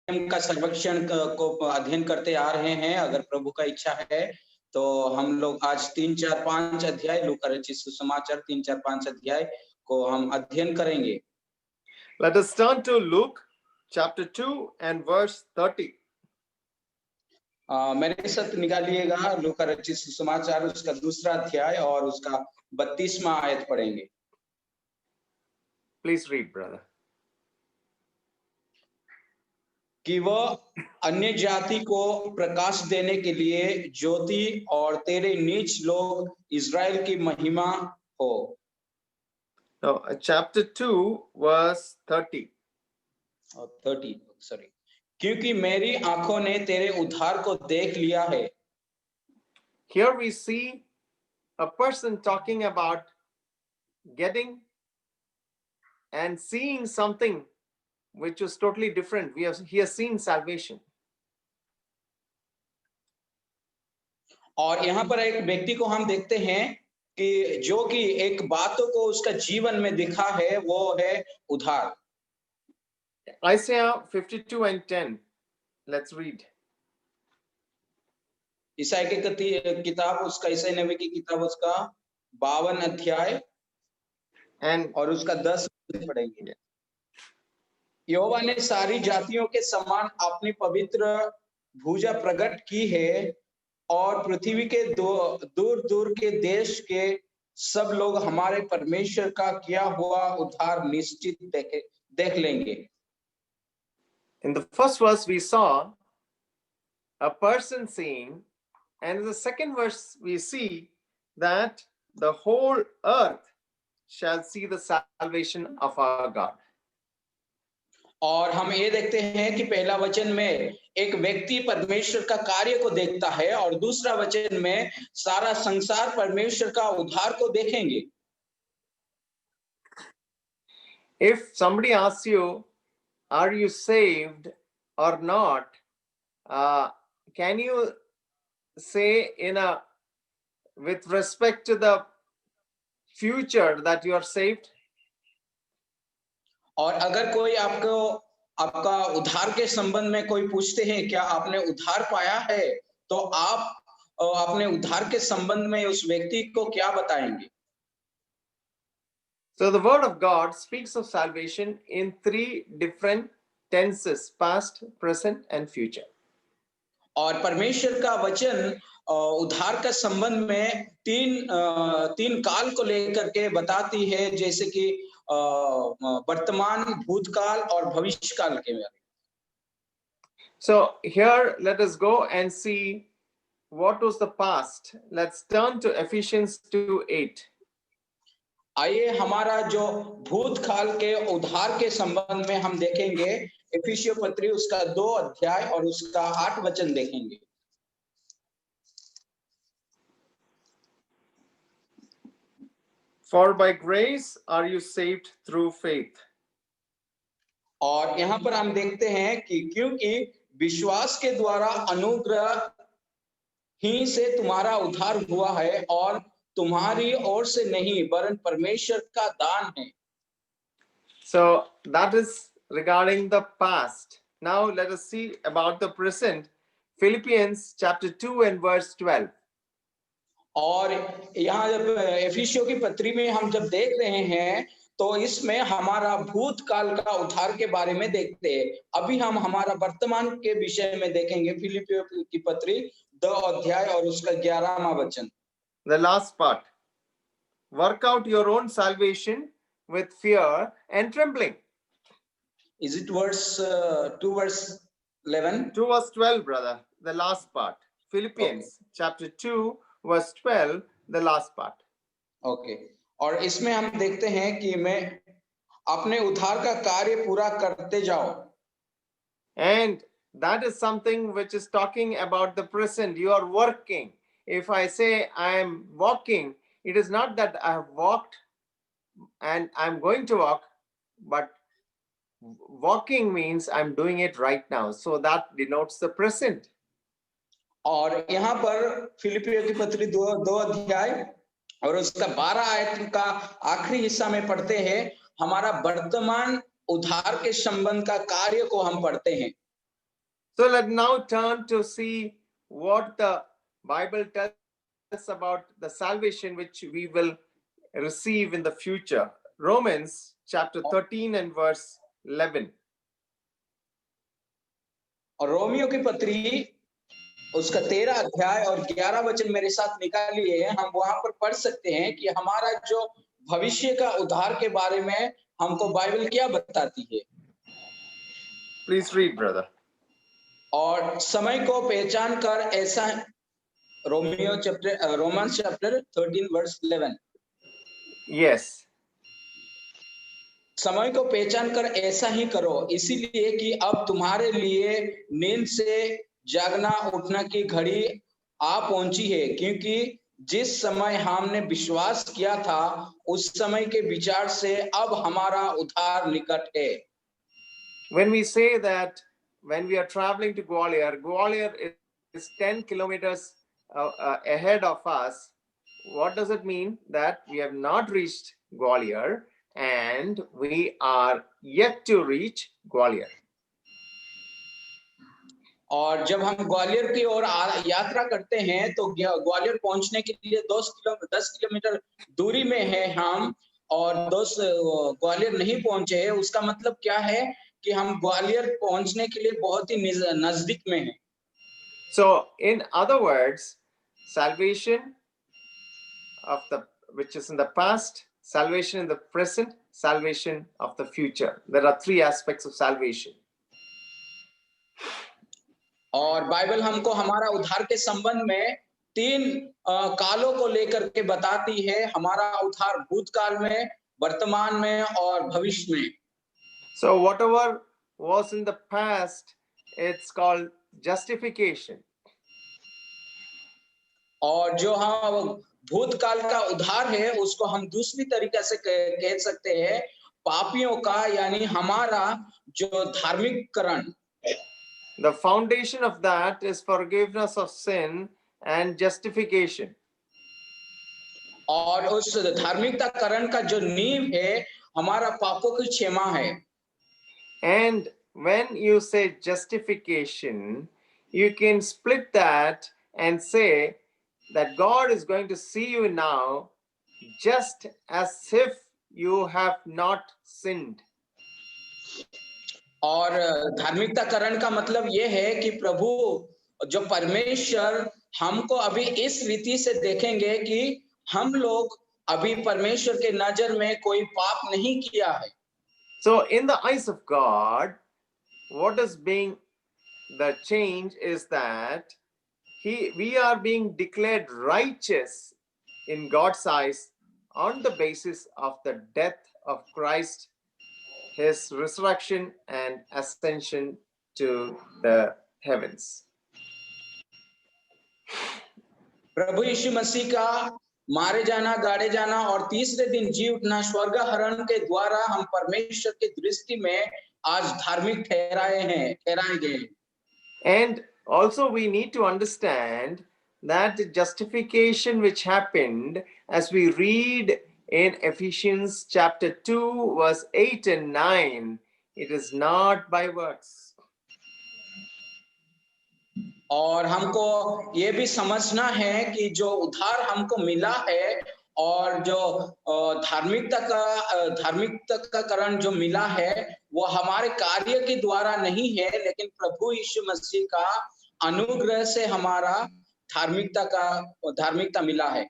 यरूशलेम का सर्वेक्षण को अध्ययन करते आ रहे हैं। अगर प्रभु का इच्छा है तो हम लोग आज 3, 4, 5 अध्याय लूका रचित सुसमाचार 3, 4, 5 अध्याय को हम अध्ययन करेंगे। Let us turn to Luke chapter 2 and verse 30. मेरे साथ निकालिएगा लूका रचित सुसमाचार उसका दूसरा अध्याय और उसका 32वां आयत पढ़ेंगे। Please read, brother. कि वह अन्य जाति को प्रकाश देने के लिए ज्योति और तेरे नीच लोग इज़राइल की महिमा हो। No, chapter 2 verse 30. 30 सॉरी। क्योंकि मेरी आंखों ने तेरे उद्धार को देख लिया है। Here we see a person talking about getting and seeing something which was totally different. He has seen salvation. और यहाँ पर एक व्यक्ति को हम देखते हैं कि जो कि एक बातों को उसका जीवन में दिखा है वो है उद्धार। Isaiah 52 and 10. Let's read. ईसाई की किताब उसका ईसाई नबी की किताब उसका 52 अध्याय and और उसका 10 पढ़ेंगे। यहोवा ने सारी जातियों के समान अपनी पवित्र भुजा प्रकट की है और पृथ्वी के दूर दूर के देश के सब लोग हमारे परमेश्वर का किया हुआ उद्धार निश्चित देख लेंगे। In the first verse we saw a person seeing, and in the second verse we see that the whole earth shall see the salvation of our God. और हम ये देखते हैं कि पहला वचन में एक व्यक्ति परमेश्वर का कार्य को देखता है और दूसरा वचन में सारा संसार परमेश्वर का उद्धार को देखेंगे। If somebody asks you, are you saved or not, can you say with respect to the future that you are saved? और अगर कोई आपका उद्धार के संबंध में कोई पूछते हैं क्या आपने उद्धार पाया है, तो आप अपने उद्धार के संबंध में उस व्यक्ति को क्या बताएंगे? So the word of God speaks of salvation in 3 different tenses: past, present and future. और परमेश्वर का वचन उद्धार का संबंध में तीन काल को लेकर के बताती है, जैसे कि वर्तमान, भूतकाल और भविष्यकाल के बारे में। So here let us go and see what was the past. Let's turn to Ephesians 2:8. आइए हमारा जो भूतकाल के उद्धार के संबंध में हम देखेंगे, इफिसियों पत्री उसका 2 अध्याय और उसका 8 वचन देखेंगे। For by grace are you saved through faith. और यहाँ पर हम देखते हैं कि क्योंकि विश्वास के द्वारा अनुग्रह ही से तुम्हारा उद्धार हुआ है और तुम्हारी ओर से नहीं वरन परमेश्वर का दान है। So that is regarding the past. Now let us see about the present. Philippians chapter 2 and verse 12. और यहाँ जब एफिसियों की पत्री में हम जब देख रहे हैं तो इसमें हमारा भूतकाल का उद्धार के बारे में देखते हैं। अभी हम हमारा वर्तमान के विषय में देखेंगे। फिलिपियों की पत्री 2 अध्याय और उसका 11वां वचन। The last part. Work out your own salvation with fear and trembling. Is it verse 2 verse 11? 2 verse 12, brother. The last part. Philippians chapter 2 verse 12, the last part. Okay. और इसमें हम देखते हैं कि मैं अपने उद्धार का कार्य पूरा करते जाओ। And that is something which is talking about the present. You are working. If I say I am walking, it is not that I have walked and I'm going to walk, but walking means I'm doing it right now. So that denotes the present. और यहाँ पर फिलिपियों की पत्री 2 अध्याय और उसका 12 आयत का आखिरी हिस्सा में पढ़ते हैं, हमारा वर्तमान उद्धार के संबंध का कार्य को हम पढ़ते हैं। So let's now turn to see what the Bible tells us about the salvation which we will receive in the future. Romans chapter 13 and verse 11. और रोमियो की पत्री उसका 13 अध्याय और 11 वचन मेरे साथ निकालिए। हम वहां पर पढ़ सकते हैं कि हमारा जो भविष्य का उद्धार के बारे में हमको बाइबल क्या बताती है। Please read, brother. और समय को पहचान कर ऐसा रोमन्स चैप्टर 13 वर्स 11। Yes. समय को पहचान कर ऐसा ही करो, इसीलिए कि अब तुम्हारे लिए नींद से जागना उठना की घड़ी आ पहुंची है, क्योंकि जिस समय हमने विश्वास किया था उस समय के विचार से अब हमारा उद्धार निकट है। When we say that when we are traveling to Gwalior is 10 kilometers ahead of us, what does it mean? That we have not reached Gwalior and we are yet to reach Gwalior. और जब हम ग्वालियर की ओर यात्रा करते हैं तो ग्वालियर पहुंचने के लिए 10 किलोमीटर दूरी में है हम, और ग्वालियर नहीं पहुंचे हैं। उसका मतलब क्या है कि हम ग्वालियर पहुंचने के लिए बहुत ही नजदीक में हैं। So in other words, salvation of the which is in the past, salvation in the present, salvation of the future. There are three aspects of salvation. और बाइबल हमको हमारा उद्धार के संबंध में 3 कालों को लेकर के बताती है। हमारा उद्धार भूतकाल में, वर्तमान में और भविष्य में। So whatever was in the past, it's called justification. और जो हम भूतकाल का उद्धार है उसको हम दूसरी तरीके से कह सकते हैं पापियों का, यानी हमारा जो धार्मिककरण। The foundation of that is forgiveness of sin and justification. और उस धार्मिकताकरण का जो नींव है हमारा पापों की क्षमा है। And when you say justification, you can split that and say that God is going to see you now just as if you have not sinned. और धार्मिकताकरण का मतलब ये है कि प्रभु जो परमेश्वर हमको अभी इस रीति से देखेंगे कि हम लोग अभी परमेश्वर के नजर में कोई पाप नहीं किया है। So in the eyes of God, what is being the change is that we are being declared righteous in God's eyes on the basis of the death of Christ, his resurrection and ascension to the heavens. प्रभु यीशु मसीह का मारे जाना, गाड़े जाना और तीसरे दिन जी उठना स्वर्गारोहण के द्वारा हम परमेश्वर की दृष्टि में आज धार्मिक ठहराए गए। And also we need to understand that the justification which happened, as we read in Ephesians chapter 2 verse 8 and 9, it is not by works. और हमको ये भी समझना है कि जो उद्धार हमको मिला है और जो धार्मिकता का करण जो मिला है वो हमारे कार्य के द्वारा नहीं है, लेकिन प्रभु यीशु मसीह का अनुग्रह से हमारा धार्मिकता मिला है।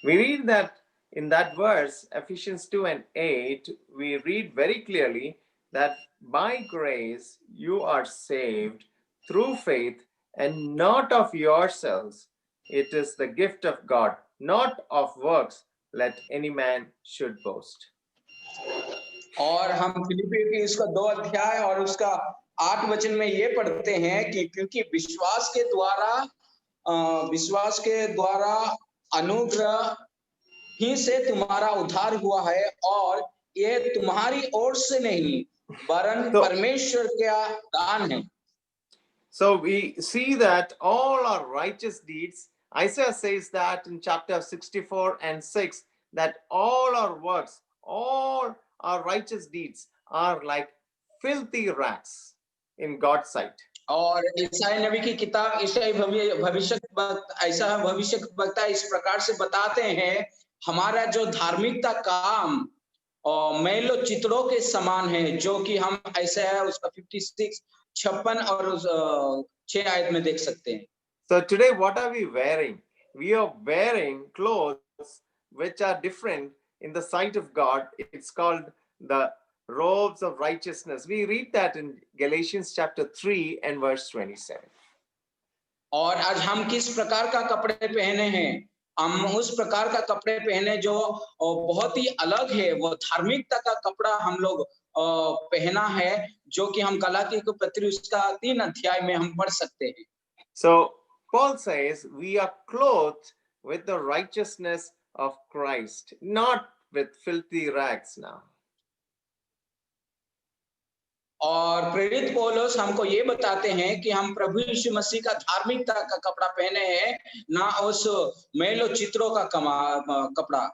We read that in that verse, Ephesians 2 and 8, we read very clearly that by grace you are saved through faith, and not of yourselves. It is the gift of God, not of works, let any man should boast. और हम फिलिपियों की इसका 2 अध्याय और उसका 8 वचन में ये पढ़ते हैं कि क्योंकि विश्वास के द्वारा अनुग्रह ही से तुम्हारा उद्धार हुआ है, और ये तुम्हारी ओर से नहीं वरन परमेश्वर का दान है। So we see that all our righteous deeds, Isaiah says that in chapter 64 and 6, that all our works, all our righteous deeds are like filthy rags in God's sight. और ईसाई नबी की किताब ईसाई भविष्य ऐसा भविष्य वक्ता इस प्रकार से बताते हैं, हमारा जो धार्मिकता काम और मैलो चित्रों के समान है, जो कि हम ऐसा है उसका 56 56 और 6 आयत में देख सकते हैं। So today, what are we wearing? We are wearing clothes which are different in the sight of God. It's called the robes of righteousness. We read that in Galatians chapter 3 and verse 27. और आज हम किस प्रकार का कपड़े पहने हैं, हम उस प्रकार का कपड़े पहने जो बहुत ही अलग है, वो धार्मिकता का कपड़ा हम लोग पहना है, जो कि हम गलाती को पत्री उसका 3 अध्याय में हम पढ़ सकते हैं। So Paul says we are clothed with the righteousness of Christ, not with filthy rags now. और प्रेरित पौलुस हमको ये बताते हैं कि हम प्रभु यीशु मसीह का धार्मिकता का कपड़ा पहने हैं, ना उस मैलो चित्रों का कपड़ा।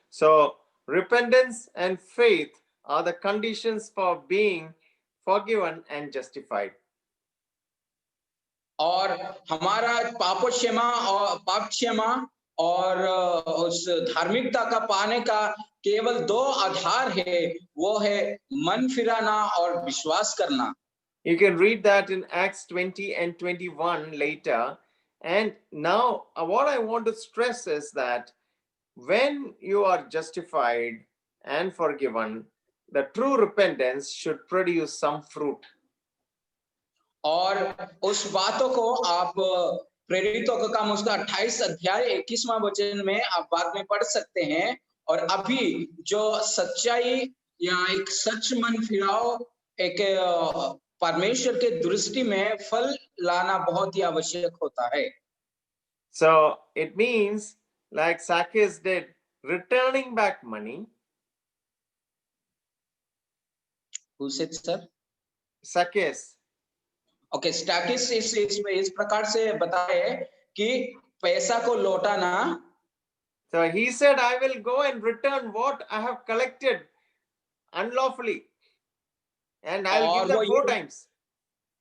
So repentance and faith are the conditions for being forgiven and justified. और हमारा पाप क्षमा और उस धार्मिकता का पाने का केवल 2 आधार है, वो है मन फिराना और विश्वास करना। You can read that in Acts 20 and 21 later. And now, what I want to stress is that when you are justified and forgiven, the true repentance should produce some fruit. और उस बातों को आप प्रेरितों का काम उसका 28 अध्याय 21वां वचन में आप बाद में पढ़ सकते हैं। और अभी जो सच्चाई या एक सच मन फिराओ एक परमेश्वर के दृष्टि में फल लाना बहुत ही आवश्यक होता है। So it means, like Zacchaeus did, returning back money. Who said, sir? Zacchaeus. Okay, Zacchaeus इस प्रकार से बताए कि पैसा को लौटाना। So he said, I will go and return what I have collected unlawfully, and I will give them 4 times.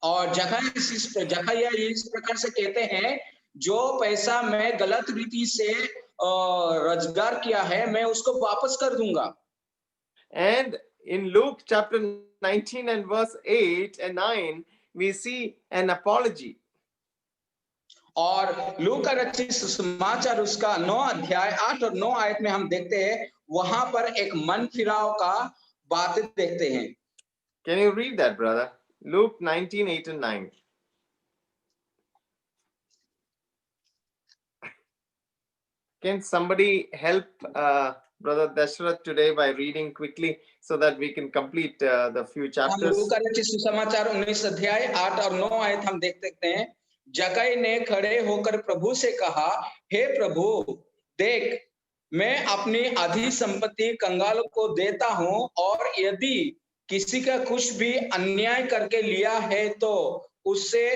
और जकरिया इस प्रकार से कहते हैं, जो पैसा मैं गलत रीति से रोजगार किया है, मैं उसको वापस कर दूंगा। And in Luke chapter 19 and verse 8 and 9, we see an apology. और लूका का रचित सुसमाचार उसका 9 अध्याय 8 और 9 आयत में हम देखते हैं, वहां पर एक मन फिराव का बात देखते हैं। Can you read that, brother? Luke 19, 8 and 9. Can somebody help Brother Dashrath today by reading quickly so that we can complete the few chapters? लूका का रचित सुसमाचार 19 अध्याय 8 और 9 आयत हम देख सकते हैं। जक्कई ने खड़े होकर प्रभु से कहा, हे प्रभु, देख, मैं अपनी आधी संपत्ति कंगालों को देता हूं, और यदि किसी का कुछ भी अन्याय करके लिया है तो उससे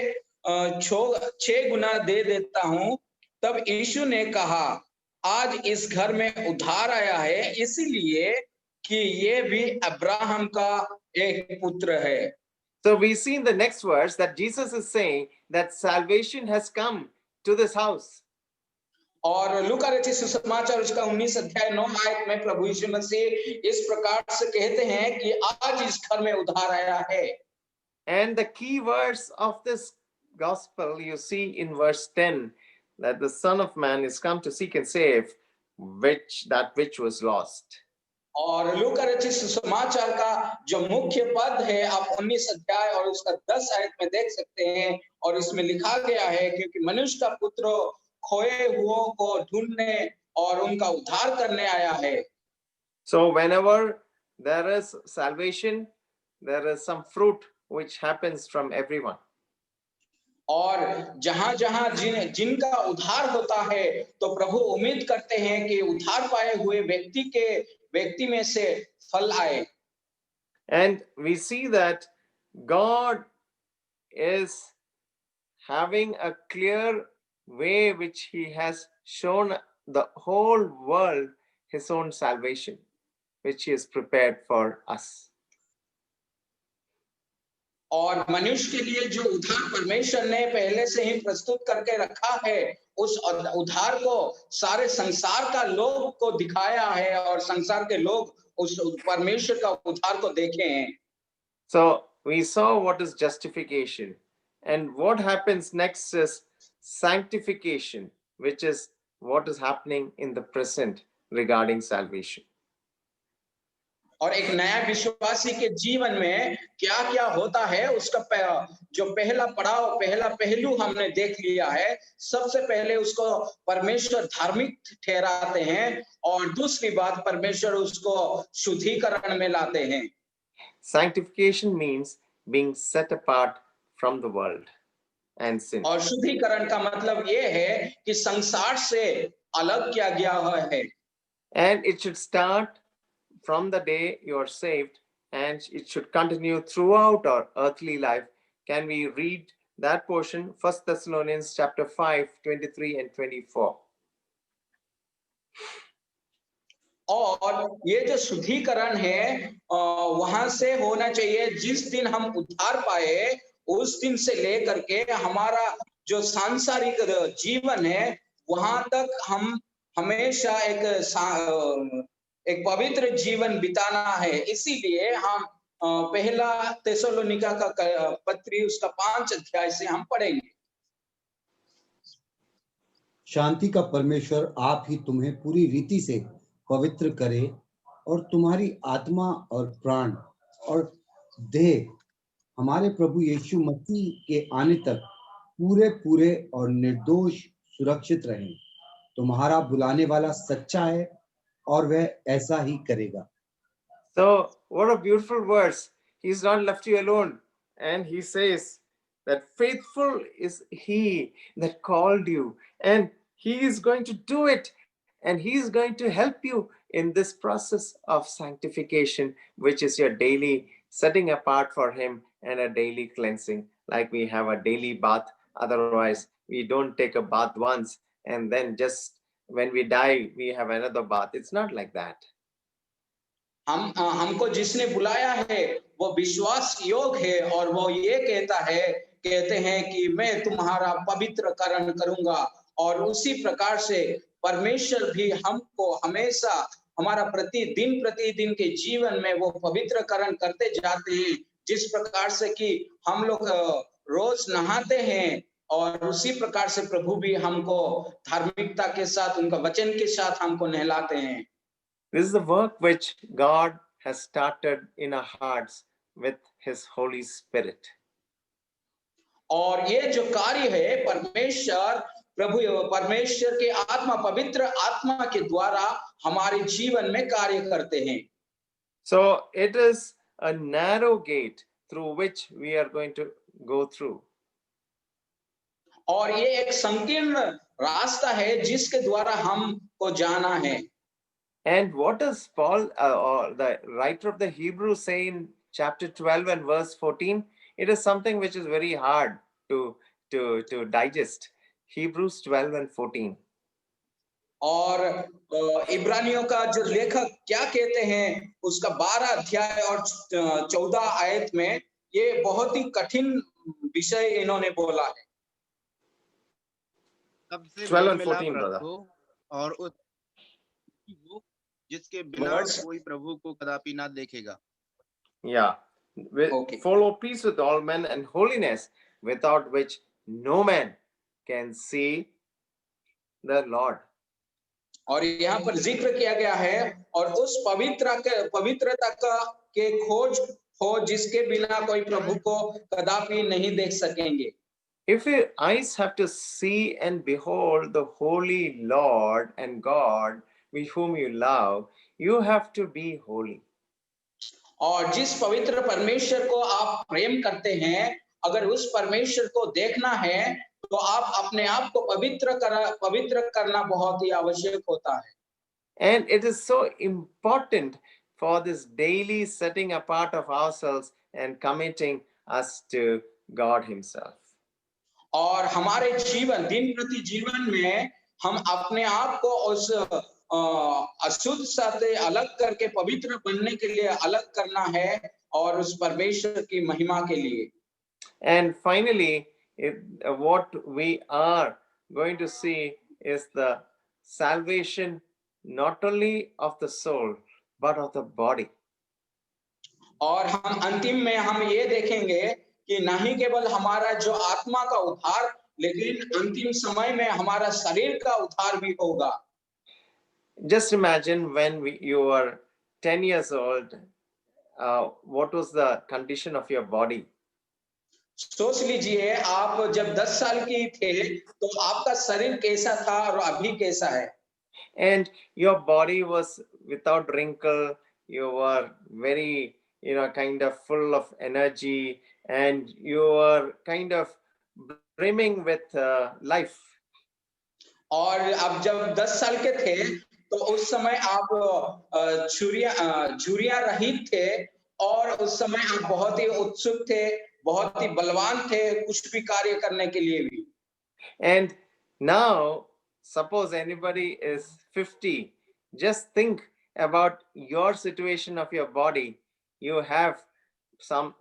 6 गुना दे देता हूं। तब यीशु ने कहा, आज इस घर में उद्धार आया है, इसीलिए कि ये भी अब्राहम का एक पुत्र है। So we see in the next verse that Jesus is saying that salvation has come to this house. और लूका रचित सुसमाचार उसका 19 अध्याय 9 आयत में प्रभु यीशु मसीह इस प्रकार से कहते हैं कि आज इस घर में उद्धार आया है। And the key verse of this gospel you see in verse 10, that the Son of Man is come to seek and save that which was lost. और लूका रचित सुसमाचार का जो मुख्य पद है, आप 19 अध्याय और उसका 10 आयत में देख सकते हैं, और इसमें लिखा गया है, क्योंकि मनुष्य का पुत्र खोए हुओं को ढूंढने और उनका उद्धार करने आया है। So whenever there is salvation, there is some fruit which happens from everyone. और जहां-जहां जिनका उद्धार होता है, तो प्रभु उम्मीद करते हैं कि उद्धार पाए हुए व्यक्ति में से फल आए। And we see that God is having a clear way which he has shown the whole world his own salvation, which he has prepared for us. और मनुष्य के लिए जो उद्धार परमेश्वर ने पहले से ही प्रस्तुत करके रखा है, उस उद्धार को सारे संसार का लोग को दिखाया है और संसार के लोग उस परमेश्वर का उद्धार को देखे हैं। So we saw what is justification, and what happens next is sanctification, which is what is happening in the present regarding salvation. और एक नया विश्वासी के जीवन में क्या क्या होता है उसका जो पहला पड़ाव, पहला पहलू हमने देख लिया है। सबसे पहले उसको परमेश्वर धार्मिक ठहराते हैं और दूसरी बात परमेश्वर उसको शुद्धिकरण में लाते हैं। Sanctification means being set apart from the world and sin. और शुद्धिकरण का मतलब ये है कि संसार से अलग किया गया है। And it should start from the day you are saved, and it should continue throughout our earthly life. Can we read that portion? 1 Thessalonians chapter 5, 23 and 24. और ये जो शुद्धिकरण है वहां से होना चाहिए जिस दिन हम उद्धार पाए, उस दिन से लेकर के हमारा जो सांसारिक जीवन है वहां तक हम हमेशा एक पवित्र जीवन बिताना है। इसीलिए हम पहला थिस्सलुनीका का पत्री उसका 5 अध्याय से हम पढ़ेंगे। शांति का परमेश्वर आप ही तुम्हें पूरी रीति से पवित्र करे और तुम्हारी आत्मा और प्राण और देह हमारे प्रभु यीशु मसीह के आने तक पूरे पूरे और निर्दोष सुरक्षित रहें। तुम्हारा बुलाने वाला सच्चा है और वह ऐसा ही करेगा। So what a beautiful verse. He's not left you alone, and he says that faithful is he that called you, and he is going to do it, and he is going to help you in this process of sanctification, which is your daily setting apart for him and a daily cleansing. Like we have a daily bath, otherwise we don't take a bath once and then just when we die we have another bath. It's not like that. हमको जिसने बुलाया है वो विश्वास योग है और वो ये कहते हैं कि मैं तुम्हारा पवित्रकरण करूंगा, और उसी प्रकार से परमेश्वर भी हमको हमेशा हमारा प्रतिदिन के जीवन में वो पवित्रकरण करते जाते हैं, जिस प्रकार से कि हम लोग रोज नहाते हैं और उसी प्रकार से प्रभु भी हमको धार्मिकता के साथ उनका वचन के साथ हमको नहलाते हैं। This is the work which God has started in our hearts with his Holy Spirit. और ये जो कार्य है परमेश्वर के आत्मा, पवित्र आत्मा के द्वारा हमारे जीवन में कार्य करते हैं। So it is a narrow gate through which we are going to go through. और ये एक संकीर्ण रास्ता है जिसके द्वारा हमको जाना है। And what does Paul or the writer of the Hebrews say in chapter 12 and verse 14? It is something which is very hard to digest. Hebrews 12 and 14. और इब्रानियों का जो लेखक क्या कहते हैं उसका 12 अध्याय और 14 आयत में ये बहुत ही कठिन विषय इन्होंने बोला है। 12 and 14 brother. और उस जिसके बिना कोई प्रभु को कदापि ना देखेगा। Yeah. Okay. Follow peace with all men and holiness, without which no man can see the Lord. और यहाँ पर जिक्र किया गया है और उस पवित्रता के खोज हो जिसके बिना कोई प्रभु को कदापि नहीं देख सकेंगे। If your eyes have to see and behold the holy Lord and God with whom you love, you have to be holy. और जिस पवित्र परमेश्वर को आप प्रेम करते हैं, अगर उस परमेश्वर को देखना है तो आप अपने आप को पवित्र करना बहुत ही आवश्यक होता है। And it is so important for this daily setting apart of ourselves and committing us to God himself. और हमारे दिन प्रति जीवन में हम अपने आप को उस अशुद्ध से अलग करके पवित्र बनने के लिए अलग करना है और उस परमेश्वर की महिमा के लिए। And finally, what we are going to see is the salvation not only of the soul but of the body. और हम अंतिम में हम ये देखेंगे कि न ही केवल हमारा जो आत्मा का उद्धार, लेकिन अंतिम समय में हमारा शरीर का उद्धार भी होगा। Just imagine when you were 10 years old, what was the condition of your body? सोच लीजिए आप जब 10 साल की थे तो आपका शरीर कैसा था और अभी कैसा है। And your body was without wrinkle, you were very, kind of full of energy, and you were kind of brimming with life. और अब जब 10 साल के थे तो उस समय आप झुर्रियां रहित थे और उस समय आप बहुत ही उत्सुक थे, बहुत ही बलवान थे कुछ भी कार्य करने के लिए भी। And now, suppose anybody is 50, just think about your situation of your body. You have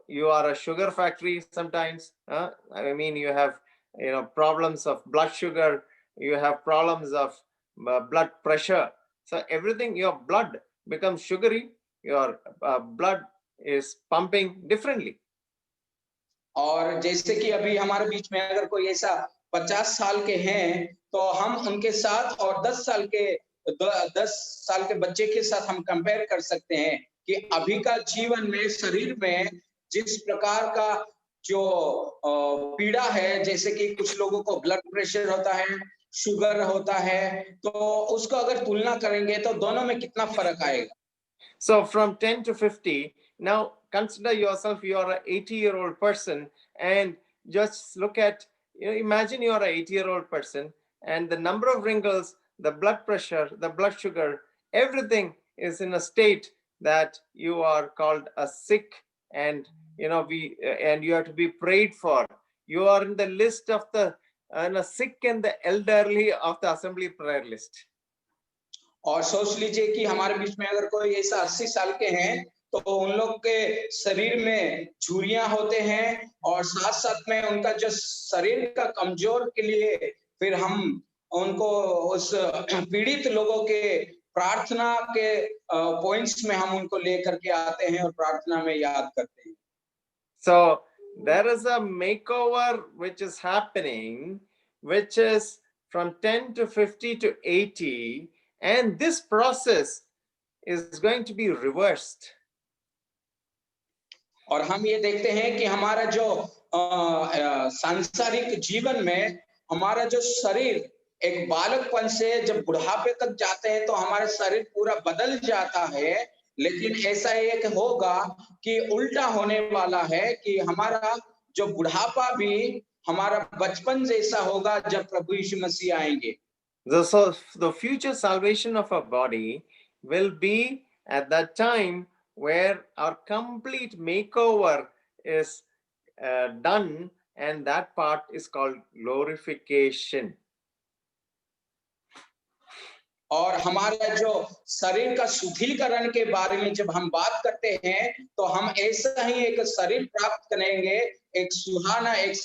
you are a sugar factory sometimes. I mean, you have, problems of blood sugar, you have problems of blood pressure. So everything, your blood becomes sugary, your blood is pumping differently. और जैसे कि अभी हमारे बीच में अगर कोई ऐसा 50 साल के हैं तो हम उनके साथ और 10 साल के बच्चे के साथ हम कंपेयर कर सकते हैं कि अभी का जीवन में शरीर में जिस प्रकार का जो पीड़ा है, जैसे कि कुछ लोगों को ब्लड प्रेशर होता है, शुगर होता है, तो उसको अगर तुलना करेंगे तो दोनों में कितना फर्क आएगा। So from 10 to 50, now consider yourself, you are an 80-year-old person, and just look at, imagine you are an 80-year-old person, and the number of wrinkles, the blood pressure, the blood sugar, everything is in a state that you are called a sick, and and you have to be prayed for. You are in the list of the sick and the elderly of the assembly prayer list. और सोच लीजिए कि हमारे बीच में अगर कोई ऐसा 80 साल के हैं तो उन लोग के शरीर में झुर्रियां होते हैं और साथ साथ में उनका जो शरीर का कमजोर के लिए फिर हम उनको उस पीड़ित लोगों के प्रार्थना के पॉइंट्स में हम उनको लेकर के आते हैं और प्रार्थना में याद करते हैं। So there is a makeover which is happening, which is from 10 to 50 to 80, and this process is going to be reversed. और हम ये देखते हैं कि हमारा जो सांसारिक जीवन में हमारा जो शरीर एक बालकपन से जब बुढ़ापे तक जाते हैं तो हमारा शरीर पूरा बदल जाता है, लेकिन ऐसा एक होगा कि उल्टा होने वाला है कि हमारा जो बुढ़ापा भी हमारा बचपन जैसा होगा जब प्रभु यीशु मसीह आएंगे। So the future salvation of our body will be at that time where our complete makeover is done, and that part is called glorification. और हमारा जो शरीर का शुद्धिकरण के बारे में जब हम बात करते हैं तो हम ऐसा ही एक शरीर प्राप्त करेंगे, एक सुहाना, एक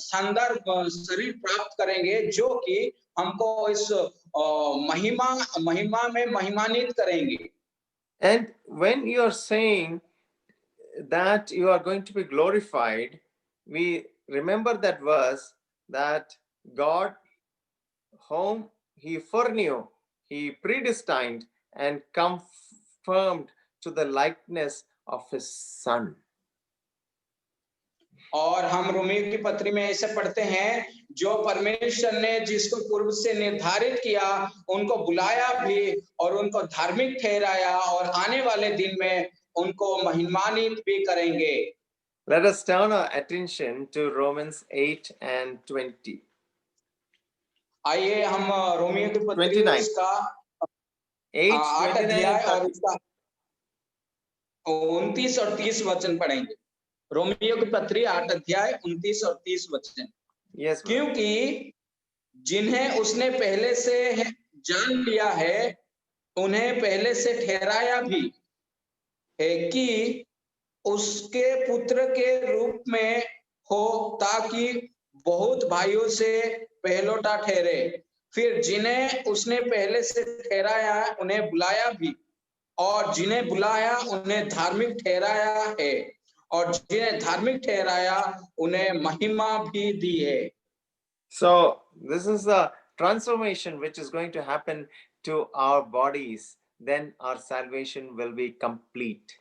शानदार शरीर प्राप्त करेंगे जो कि हमको इस महिमा में महिमान्वित करेंगे। And when you are saying that you are going to be glorified, we remember that verse that God, whom he foreknew, he predestined and confirmed to the likeness of his son. और हम Romeo की पत्री में ऐसे पढ़ते हैं, जो परमेश्वर ने जिसको पूर्व से निर्धारित किया उनको बुलाया भी और उनको धार्मिक ठहराया और आने वाले दिन में उनको महिमान्वित भी करेंगे। Let us turn our attention to Romans 8 and 20. आइए हम रोमियो की पत्री 29. उसका 8 अध्याय और 29 उसका 29 और 30 वचन पढ़ेंगे। रोमियो की पत्री 8 अध्याय 29 और 30 वचन। Yes, क्योंकि जिन्हें उसने पहले से जान लिया है उन्हें पहले से ठहराया भी है कि उसके पुत्र के रूप में हो ताकि बहुत भाइयों से पहलौठा ठहरे। फिर जिन्हें उसने पहले से ठहराया उन्हें बुलाया भी, और जिन्हें बुलाया उन्हें धार्मिक ठहराया है, और जिन्हें धार्मिक ठहराया उन्हें महिमा भी दी है। So this is the transformation which is going to happen to our bodies. Then our salvation will be complete.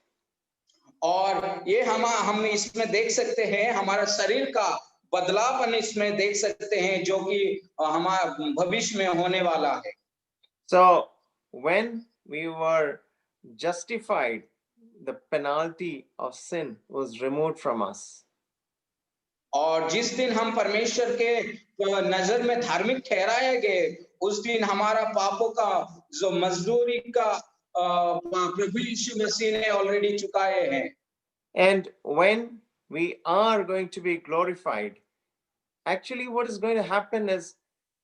और ये हम इसमें देख सकते हैं, हमारा शरीर का बदलापन इसमें देख सकते हैं, जो कि हमारा भविष्य में होने वाला है। So when we were justified, the penalty of sin was removed from us. और जिस दिन हम परमेश्वर के नजर में धार्मिक ठहराए गए, उस दिन हमारा पापों का जो मजदूरी का प्रभु यीशु मसीह ने ऑलरेडी चुकाए हैं। And when we are going to be glorified, actually what is going to happen is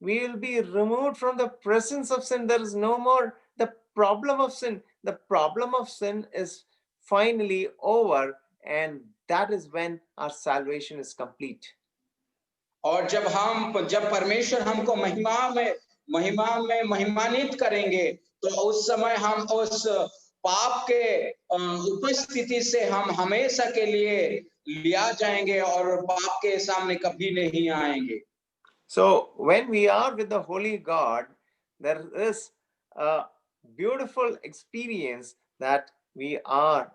we will be removed from the presence of sin. There is no more the problem of sin. The problem of sin is finally over, and that is when our salvation is complete. और जब परमेश्वर हमको महिमान्वित करेंगे, तो उस समय हम उस पाप के उपस्थिति से हम हमेशा के लिए लिया जाएंगे और पाप के सामने कभी नहीं आएंगे। So when we are with the Holy God, there is a beautiful experience that we are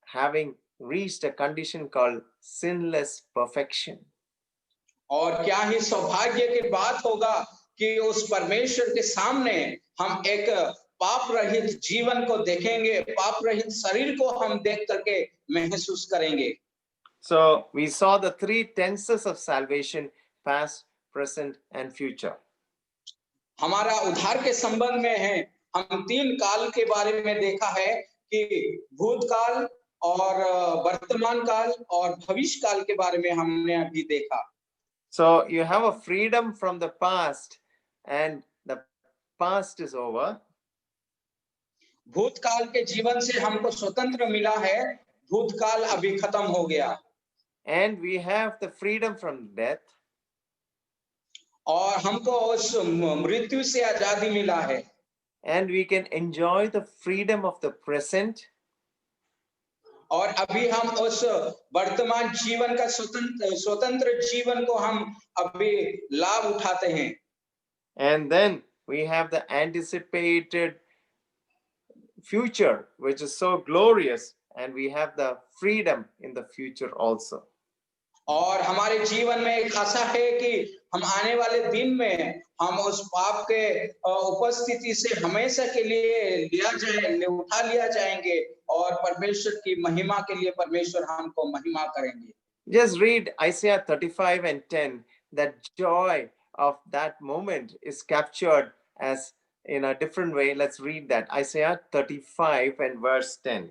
having reached a condition called sinless perfection. और क्या ही सौभाग्य की बात होगा कि उस परमेश्वर के सामने हम एक पाप रहित जीवन को देखेंगे, पाप रहित शरीर को हम देख करके महसूस करेंगे। So we saw the three tenses of salvation: past, present, and future. हमारा उद्धार के संबंध में है, हम तीन काल के बारे में देखा है कि भूतकाल और वर्तमान काल और भविष्य काल के बारे में हमने अभी देखा। So you have a freedom from the past, and the past is over. भूतकाल के जीवन से हमको स्वतंत्र मिला है, भूतकाल अभी खत्म हो गया। And we have the freedom from death. और हमको उस मृत्यु से आजादी मिला है। And we can enjoy the freedom of the present. और अभी हम उस वर्तमान जीवन का स्वतंत्र जीवन को हम अभी लाभ उठाते हैं। And then we have the anticipated future, which is so glorious, and we have the freedom in the future also. और हमारे जीवन में एक आशा है कि हम आने वाले दिन में हम उस पाप के उपस्थिति से हमेशा के लिए उठा लिया जाएंगे, और परमेश्वर की महिमा के लिए परमेश्वर हमको महिमा करेंगे। Just read Isaiah 35 and 10. That joy of that moment is captured as in a different way. Let's read that. Isaiah 35 and verse 10.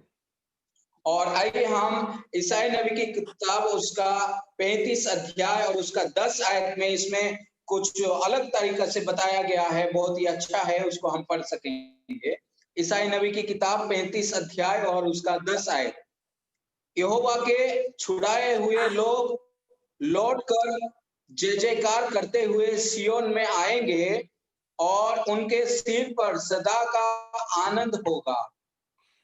और आइए हम ईसाई नबी की किताब उसका 35 अध्याय और उसका 10 आयत में इसमें कुछ अलग तरीका से बताया गया है, बहुत ही अच्छा है, उसको हम पढ़ सकेंगे। ईसाई नबी की किताब 35 अध्याय और उसका 10 आयत। यहोवा के छुड़ाए हुए लोग लौटकर जय जयकार करते हुए सियोन में आएंगे, और उनके सिर पर सदा का आनंद होगा।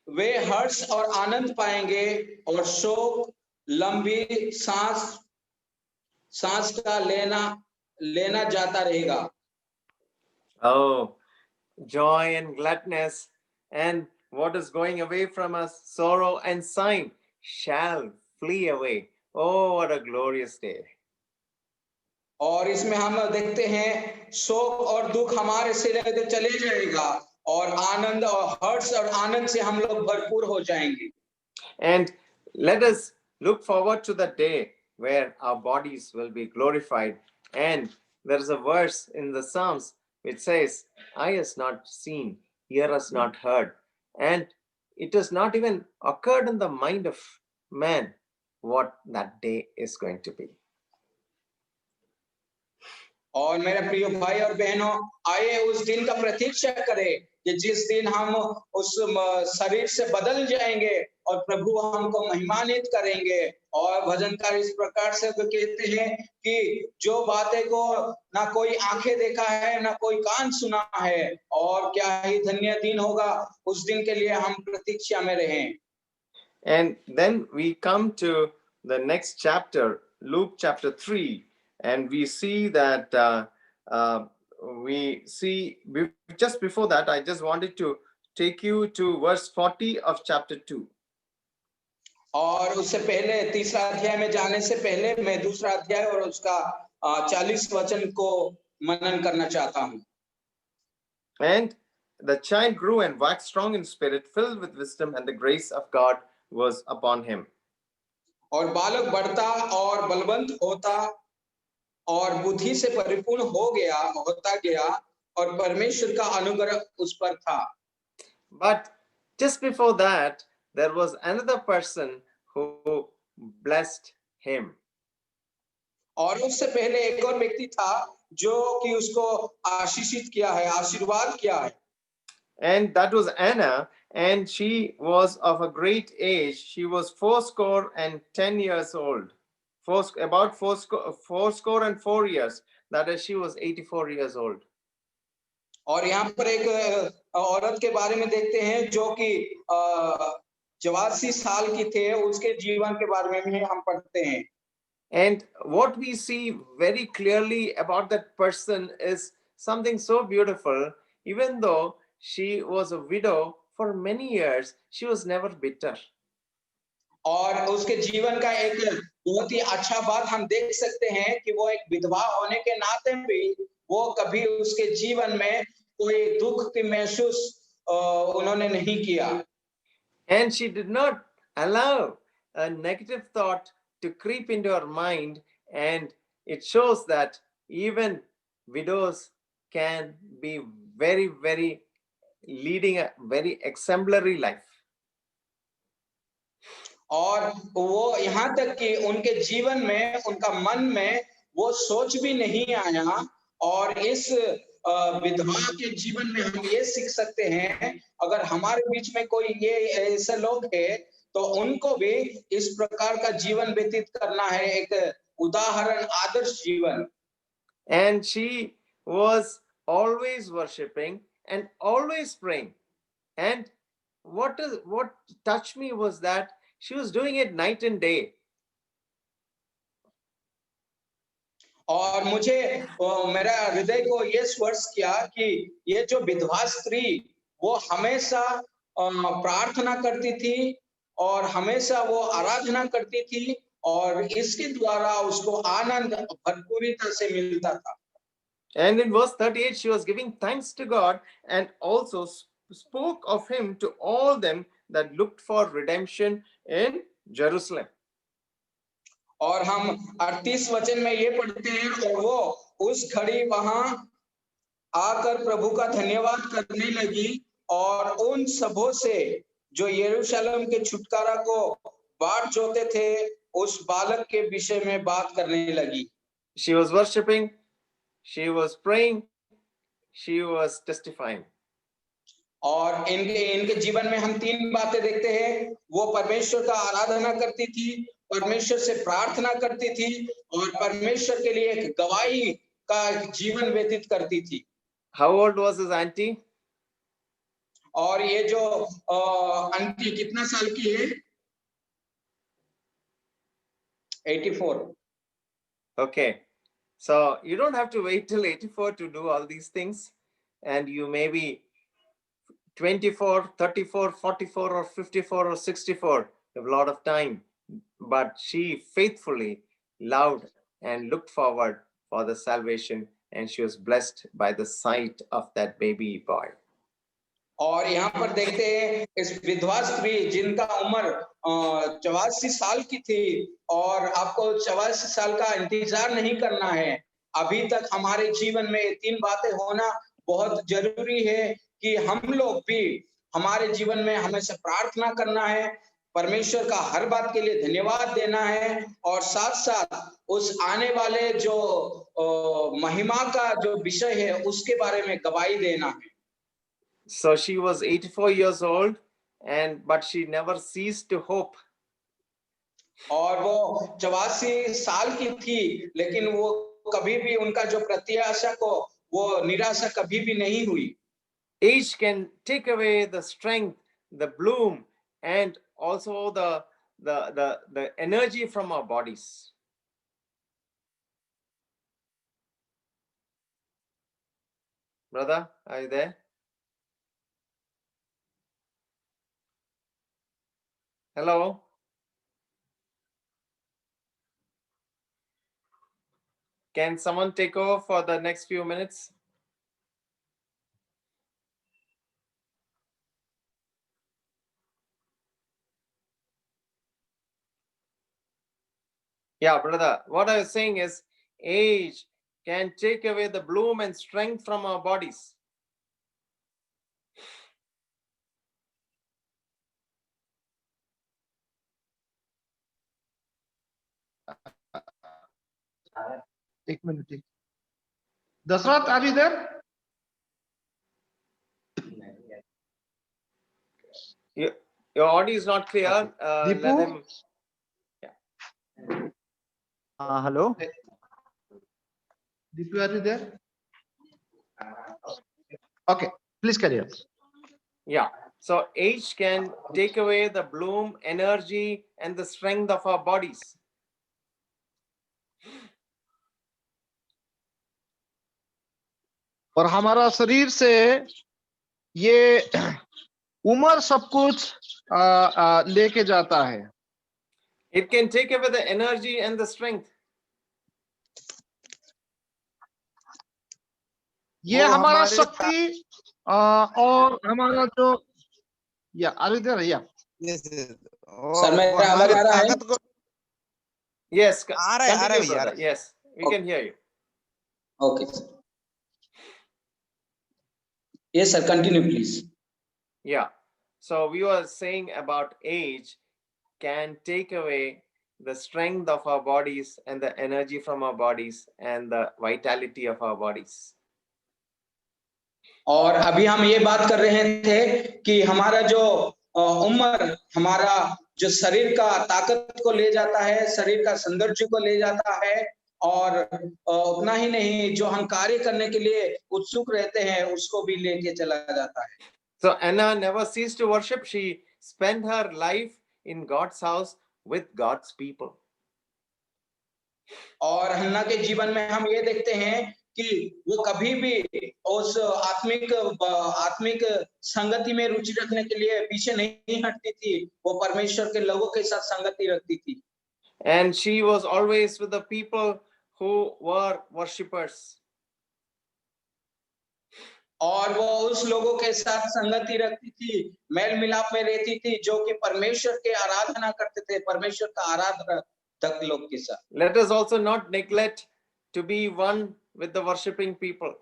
वे हर्ष और आनंद पाएंगे, और शोक लंबी सांस का लेना जाता रहेगा। Oh, joy and gladness, and what is going away from us, sorrow and sighing, shall flee away. Oh, what a glorious day. और इसमें हम देखते हैं शोक और दुख हमारे से चले जाएगा, और आनंद और हर्ष और आनंद से हम लोग भरपूर हो जाएंगे। And let us look forward to the day where our bodies will be glorified. And there is a verse in the Psalms which says, "Eye has not seen, ear has not heard, and it has not even occurred in the mind of man what that day is going to be." और मेरे प्रिय भाई और बहनों, आइए उस दिन का प्रतीक्षा करें कि जिस दिन हम उस शरीर से बदल जाएंगे और प्रभु हमको महिमान्वित करेंगे। और भजनकार इस प्रकार से तो कहते हैं कि जो बातें को ना कोई आंखें देखा है ना कोई कान सुना है, और क्या ही धन्य दिन होगा उस दिन के लिए हम प्रतीक्षा में रहें। And then we come to the next chapter, Luke chapter 3, and we see that just before that, I just wanted to take you to verse 40 of chapter 2. और उससे पहले तीसरा अध्याय में जाने से पहले मैं दूसरा अध्याय और उसका 40 वचन को मनन करना चाहता हूँ। And the child grew and waxed strong in spirit, filled with wisdom, and the grace of God was upon him. और बालक बढ़ता और बलवंत होता और बुद्धि से परिपूर्ण होता गया, और परमेश्वर का अनुग्रह उस पर था। But just before that, there was another person who blessed him. और उससे पहले एक और व्यक्ति था जो कि उसको आशीषित किया है, आशीर्वाद किया है। And that was Anna, and she was of a great age. She was 80 years old. About 84 years. That is, she was 84 years old. और यहाँ पर एक औरत के बारे में देखते हैं जो कि 84 साल की थे, उसके जीवन के बारे में भी हम पढ़ते हैं। And what we see very clearly about that person is something so beautiful. Even though she was a widow for many years, she was never bitter. और उसके जीवन का एक बहुत ही अच्छा बात हम देख सकते हैं कि वो एक विधवा होने के नाते भी वो कभी उसके जीवन में कोई दुख की महसूस उन्होंने नहीं किया। And she did not allow a negative thought to creep into her mind, and it shows that even widows can be very, very leading a very exemplary life. और वो यहाँ तक कि उनके जीवन में, उनका मन में वो सोच भी नहीं आया। और इस विधवा के जीवन में हम ये सीख सकते हैं, अगर हमारे बीच में कोई ये ऐसे लोग हैं तो उनको भी इस प्रकार का जीवन व्यतीत करना है, एक उदाहरण, आदर्श जीवन। And she was always worshiping and always praying. And what touched me was that she was doing it night and day. और मुझे मेरा हृदय को ये स्पर्श किया कि ये जो विधवा स्त्री वो हमेशा प्रार्थना करती थी और हमेशा वो आराधना करती थी, और इसके द्वारा उसको आनंद भरपूरिता से मिलता था। And in verse 38, she was giving thanks to God and also spoke of him to all them that looked for redemption in Jerusalem. और हम 38 वचन में ये पढ़ते हैं, और वो उस घड़ी वहां आकर प्रभु का धन्यवाद करने लगी और उन सबों से जो यरूशलेम के छुटकारा को बाट जोते थे उस बालक के विषय में बात करने लगी। She was worshiping, she was praying, she was testifying. और इनके जीवन में हम तीन बातें देखते हैं। वो परमेश्वर का आराधना करती थी, परमेश्वर से प्रार्थना करती थी और परमेश्वर के लिए एक गवाही का जीवन व्यतीत करती थी। How old was his auntie? और ये जो आंटी कितना साल की है? 84. Okay, so you don't have to wait till 84 to do all these things, and you may be 24, 34, 44 or 54 or 64. You have a lot of time, but she faithfully loved and looked forward for the salvation, and she was blessed by the sight of that baby boy. और यहाँ पर देखते हैं इस विधवा स्त्री जिनका उम्र 84 साल की थी, और आपको 84 साल का इंतजार नहीं करना है। अभी तक हमारे जीवन में तीन बातें होना बहुत जरूरी है कि हम लोग भी हमारे जीवन में हमेशा प्रार्थना करना है, परमेश्वर का हर बात के लिए धन्यवाद देना है, और साथ साथ उस आने वाले जो महिमा का जो विषय है उसके बारे में गवाही देना है। So she was 84 years old, but she never ceased to hope. और वो 84 साल की थी, लेकिन वो कभी भी उनका जो प्रत्याशा को वो निराशा कभी भी नहीं हुई। Age can take away the strength, the bloom, and also the energy from our bodies. Brother, are you there? Hello? Can someone take over for the next few minutes? Yeah, brother, what I was saying is age can take away the bloom and strength from our bodies. एक minute Dasharath, are you there? Your audio is not clear. Okay. Let him. Hello. Deepu, are you there? Okay, please carry on. Yeah. So age can take away the bloom, energy, and the strength of our bodies. और हमारा शरीर से ये उम्र सब कुछ लेके जाता है। It can take away the energy and the strength. ये हमारा शक्ति और हमारा जो या अरे या सर मेरा आवाज आ रहा है? Yes, आ रहा है continue, भैया, brother. Yes, we can hear you. Okay. Yes, sir. Continue, please. Yeah. So we were saying about age can take away the strength of our bodies and the energy from our bodies and the vitality of our bodies. और अभी हम ये बात कर रहे थे कि हमारा जो उम्र हमारा जो शरीर का ताकत को ले जाता है, शरीर का सौंदर्य को ले जाता है, और उतना ही नहीं जो हम कार्य करने के लिए उत्सुक रहते हैं उसको भी लेके चला जाता है। So Anna never ceased to worship. She spent her life in God's house with God's people. और हन्ना के जीवन में हम ये देखते हैं कि वो कभी भी उस आत्मिक संगति में रुचि रखने के लिए पीछे नहीं हटती थी। वो परमेश्वर के लोगों के साथ संगति रखती थी। And she was always with the people who were worshippers. और वो उस लोगों के साथ संगति रखती थी, मेल मिलाप में रहती थी, जो कि परमेश्वर के आराधना करते थे, परमेश्वर का आराधक लोग के साथ। Let us also not neglect to be one with the worshipping people.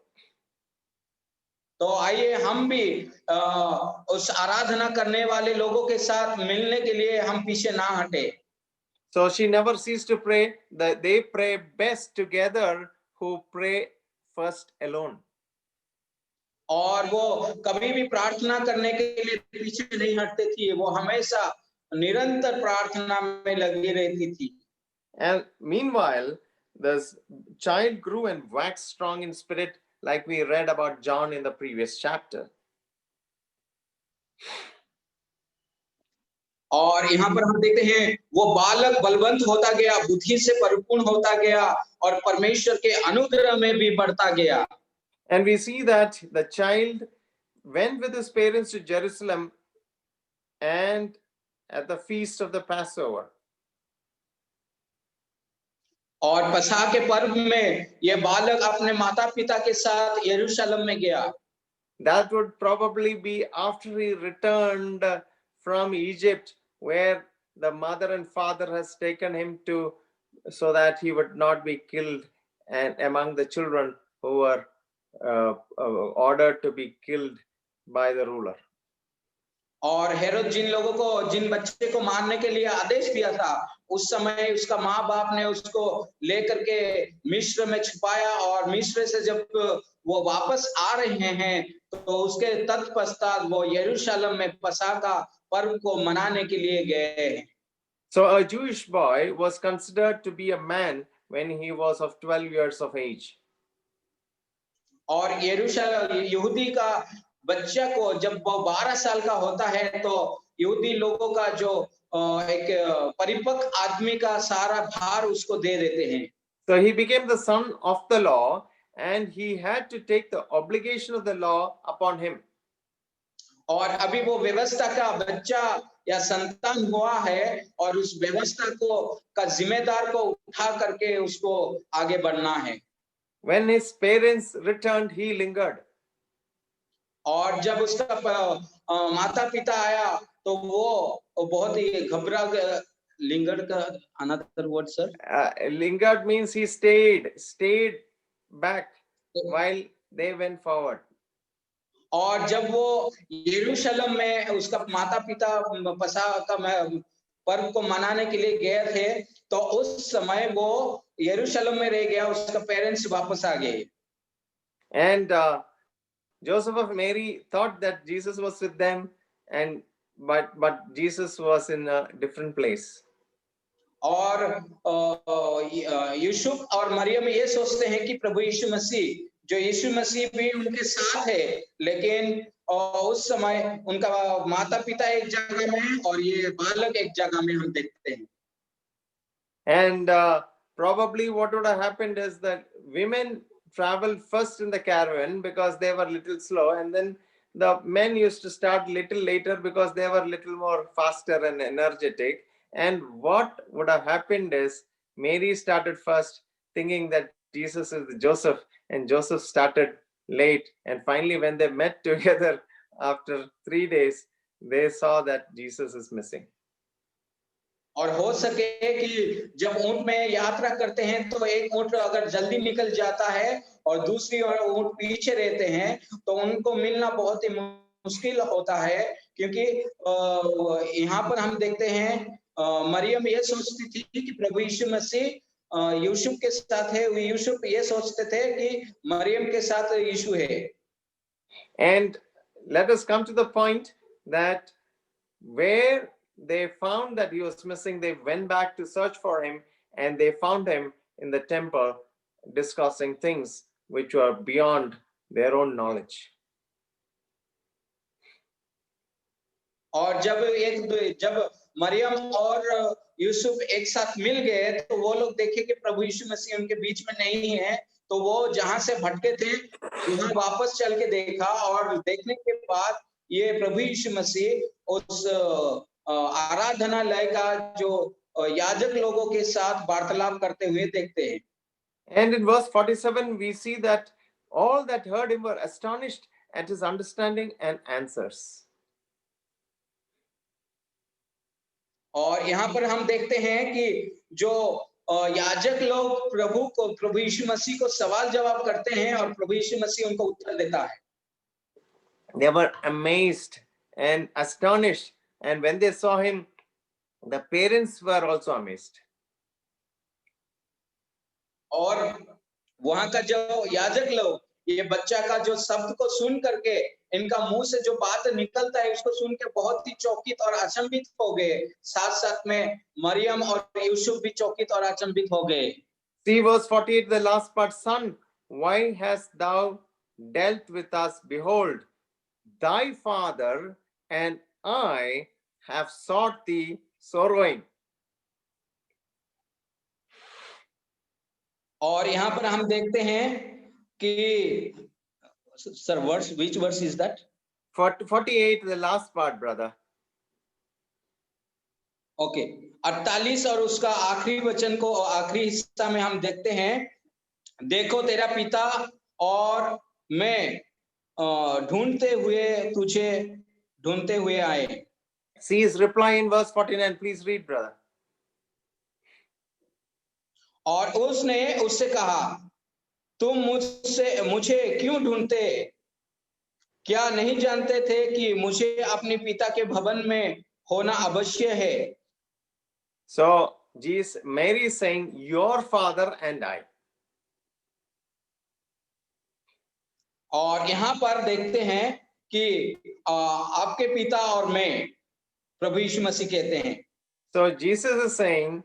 तो आइए हम भी उस आराधना करने वाले लोगों के साथ मिलने के लिए हम पीछे ना हटे। So she never ceased to pray. That they pray best together who pray first alone. और वो कभी भी प्रार्थना करने के लिए पीछे नहीं हटती थी, वो हमेशा निरंतर प्रार्थना में लगी रहती थी। And meanwhile, this child grew and waxed strong in spirit, like we read about John in the previous chapter. और यहाँ पर हम देखते हैं वो बालक बलवंत होता गया, बुद्धि से परिपूर्ण होता गया और परमेश्वर के अनुग्रह में भी बढ़ता गया। And we see that the child went with his parents to Jerusalem and at the feast of the Passover. और पसहा के पर्व में ये बालक अपने माता पिता के साथ यरूशलेम में गया। That would probably be after he returned from Egypt, where the mother and father has taken him to, so that he would not be killed, and among the children who were ordered to be killed by the ruler. और हेरोद जिन बच्चे को मारने के लिए आदेश दिया था, उस समय उसका माँ बाप ने उसको लेकर के मिस्र में छुपाया, और मिस्र से जब वो वापस आ रहे हैं तो उसके तत्पश्चात वो यरूशलेम में पसखा का पर्व को मनाने के लिए गए हैं। So a Jewish boy was considered to be a man when he was of 12 years of age. और यरूशलेम यहूदी का बच्चा को जब वो 12 साल का होता है तो यहूदी लोगों का जो एक परिपक्व आदमी का सारा भार उसको दे देते हैं। So he became the son of the law, and he had to take the obligation of the law upon him. और अभी वो व्यवस्था का बच्चा या संतान हुआ है, और उस व्यवस्था को का जिम्मेदार को उठा करके उसको आगे बढ़ना है। When his parents returned, he lingered. और जब उसका माता पिता आया तो वो बहुत ही घबरा गया। लिंगर का another word sir? Lingered means he stayed back while they went forward. और जब वो यरूशलेम में उसका माता पिता पसखा का पर्व को मनाने के लिए गए थे, तो उस समय वो यरूशलेम में रह गया, उसका पेरेंट्स वापस आ गए। And Joseph of Mary thought that Jesus was with them, and but Jesus was in a different place. और यूसुफ और मरियम ये सोचते हैं कि प्रभु यीशु मसीह भी उनके साथ है, लेकिन उस समय उनका माता पिता एक जगह में और ये बालक एक जगह में हम देखते हैं। And probably what would have happened is that women traveled first in the caravan because they were little slow, and then the men used to start little later because they were little more faster and energetic. And what would have happened is Mary started first, thinking that Jesus is Joseph, and Joseph started late. And finally, when they met together after 3 days, they saw that Jesus is missing. और हो सके कि जब ऊंट में यात्रा करते हैं तो एक ऊंट अगर जल्दी निकल जाता है और दूसरी ओर ऊंट पीछे रहते हैं, तो उनको मिलना बहुत ही मुश्किल होता है, क्योंकि यहाँ पर हम देखते हैं मरियम ये सोचती थी कि प्रभु यीशु मसीह यूसुफ के साथ है, यूसुफ ये सोचते थे कि मरियम के साथ यीशु है। And let us come to the point that where they found that he was missing, they went back to search for him, and they found him in the temple discussing things which were beyond their own knowledge. और जब मरियम और यूसुफ एक साथ मिल गए तो वो लोग देखे कि प्रभु यीशु मसीह उनके बीच में नहीं है, तो वो जहां से भटके थे वहां वापस चल के देखा, और देखने के बाद ये प्रभु यीशु मसीह उस आराधनालय का जो याजक लोगों के साथ वार्तालाप करते हुए देखते हैं। And in verse 47 we see that all that heard him were astonished at his understanding and answers. और यहाँ पर हम देखते हैं कि जो याजक लोग प्रभु यीशु मसीह को सवाल जवाब करते हैं और प्रभु यीशु मसीह उनको उत्तर देता है। They were amazed and astonished, and when they saw him, the parents were also amazed. और वहां का जो याजक लोग ये बच्चा का जो शब्द को सुन करके इनका मुंह से जो बात निकलता है उसको सुन के बहुत ही चौकित और अचंभित हो गए, साथ साथ में मरियम और यूसुफ भी चौकित और अचंभित हो गए। See verse 48, the last part. Son, why hast thou dealt with us? Behold, thy father and I have sought thee sorrowing. और यहाँ पर हम देखते हैं कि sir verse which verse is that? 48, the last part, brother. Okay 48 और उसका आखिरी वचन को आखिरी हिस्सा में हम देखते हैं, देखो तेरा पिता और मैं ढूंढते हुए आए। See his reply in verse 49. Please read, brother. और उसने उससे कहा, तुम मुझे क्यों ढूंढते? क्या नहीं जानते थे कि मुझे अपने पिता के भवन में होना अवश्य है? So Mary is saying, your father and I. और यहाँ पर देखते हैं कि आपके पिता और मैं, प्रभु यीशु मसीह कहते हैं। So Jesus is saying,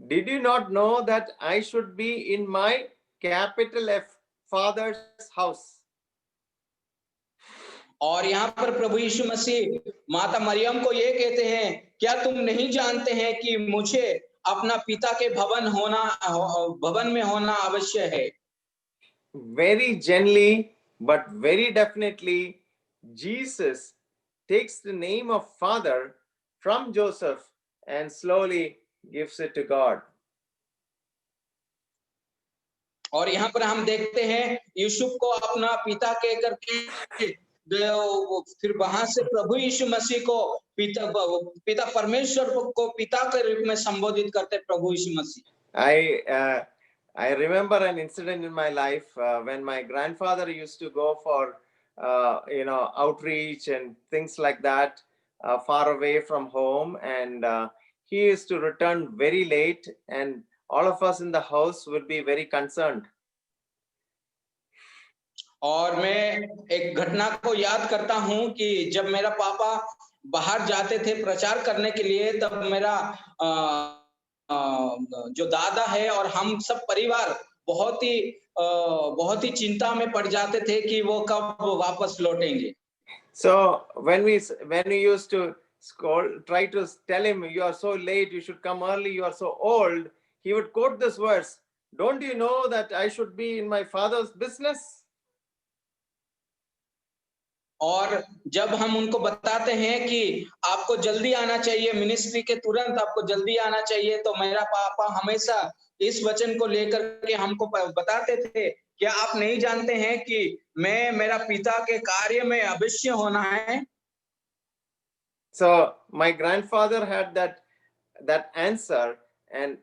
did you not know that I should be in my capital F Father's house? और यहाँ पर प्रभु यीशु मसीह माता मरियम को ये कहते हैं, क्या तुम नहीं जानते हैं कि मुझे अपना पिता के भवन में होना अवश्य है? Very gently, but very definitely, Jesus takes the name of Father from Joseph and slowly gives it to God. और यहाँ पर हम देखते हैं यूसुफ को अपना पिता कह करके, फिर वहां से प्रभु यीशु मसीह को पिता परमेश्वर को पिता के रूप में संबोधित करते प्रभु यीशु मसीह। I remember an incident in my life when my grandfather used to go for outreach and things like that, far away from home, and he used to return very late, and all of us in the house would be very concerned. और मैं एक घटना को याद करता हूं कि जब मेरा पापा बाहर जाते थे प्रचार करने के लिए, तब मेरा जो दादा है और हम सब परिवार बहुत ही चिंता में पड़ जाते थे कि वो कब वापस लौटेंगे। So when we used to try to tell him, you are so late, you should come early, you are so old, he would quote this verse, don't you know that I should be in my father's business? और जब हम उनको बताते हैं कि आपको जल्दी आना चाहिए, मिनिस्ट्री के तुरंत आपको जल्दी आना चाहिए, तो मेरा पापा हमेशा इस वचन को लेकर के हमको बताते थे, क्या आप नहीं जानते हैं कि मैं मेरा पिता के कार्य में अवश्य होना है? So my grandfather had that answer, and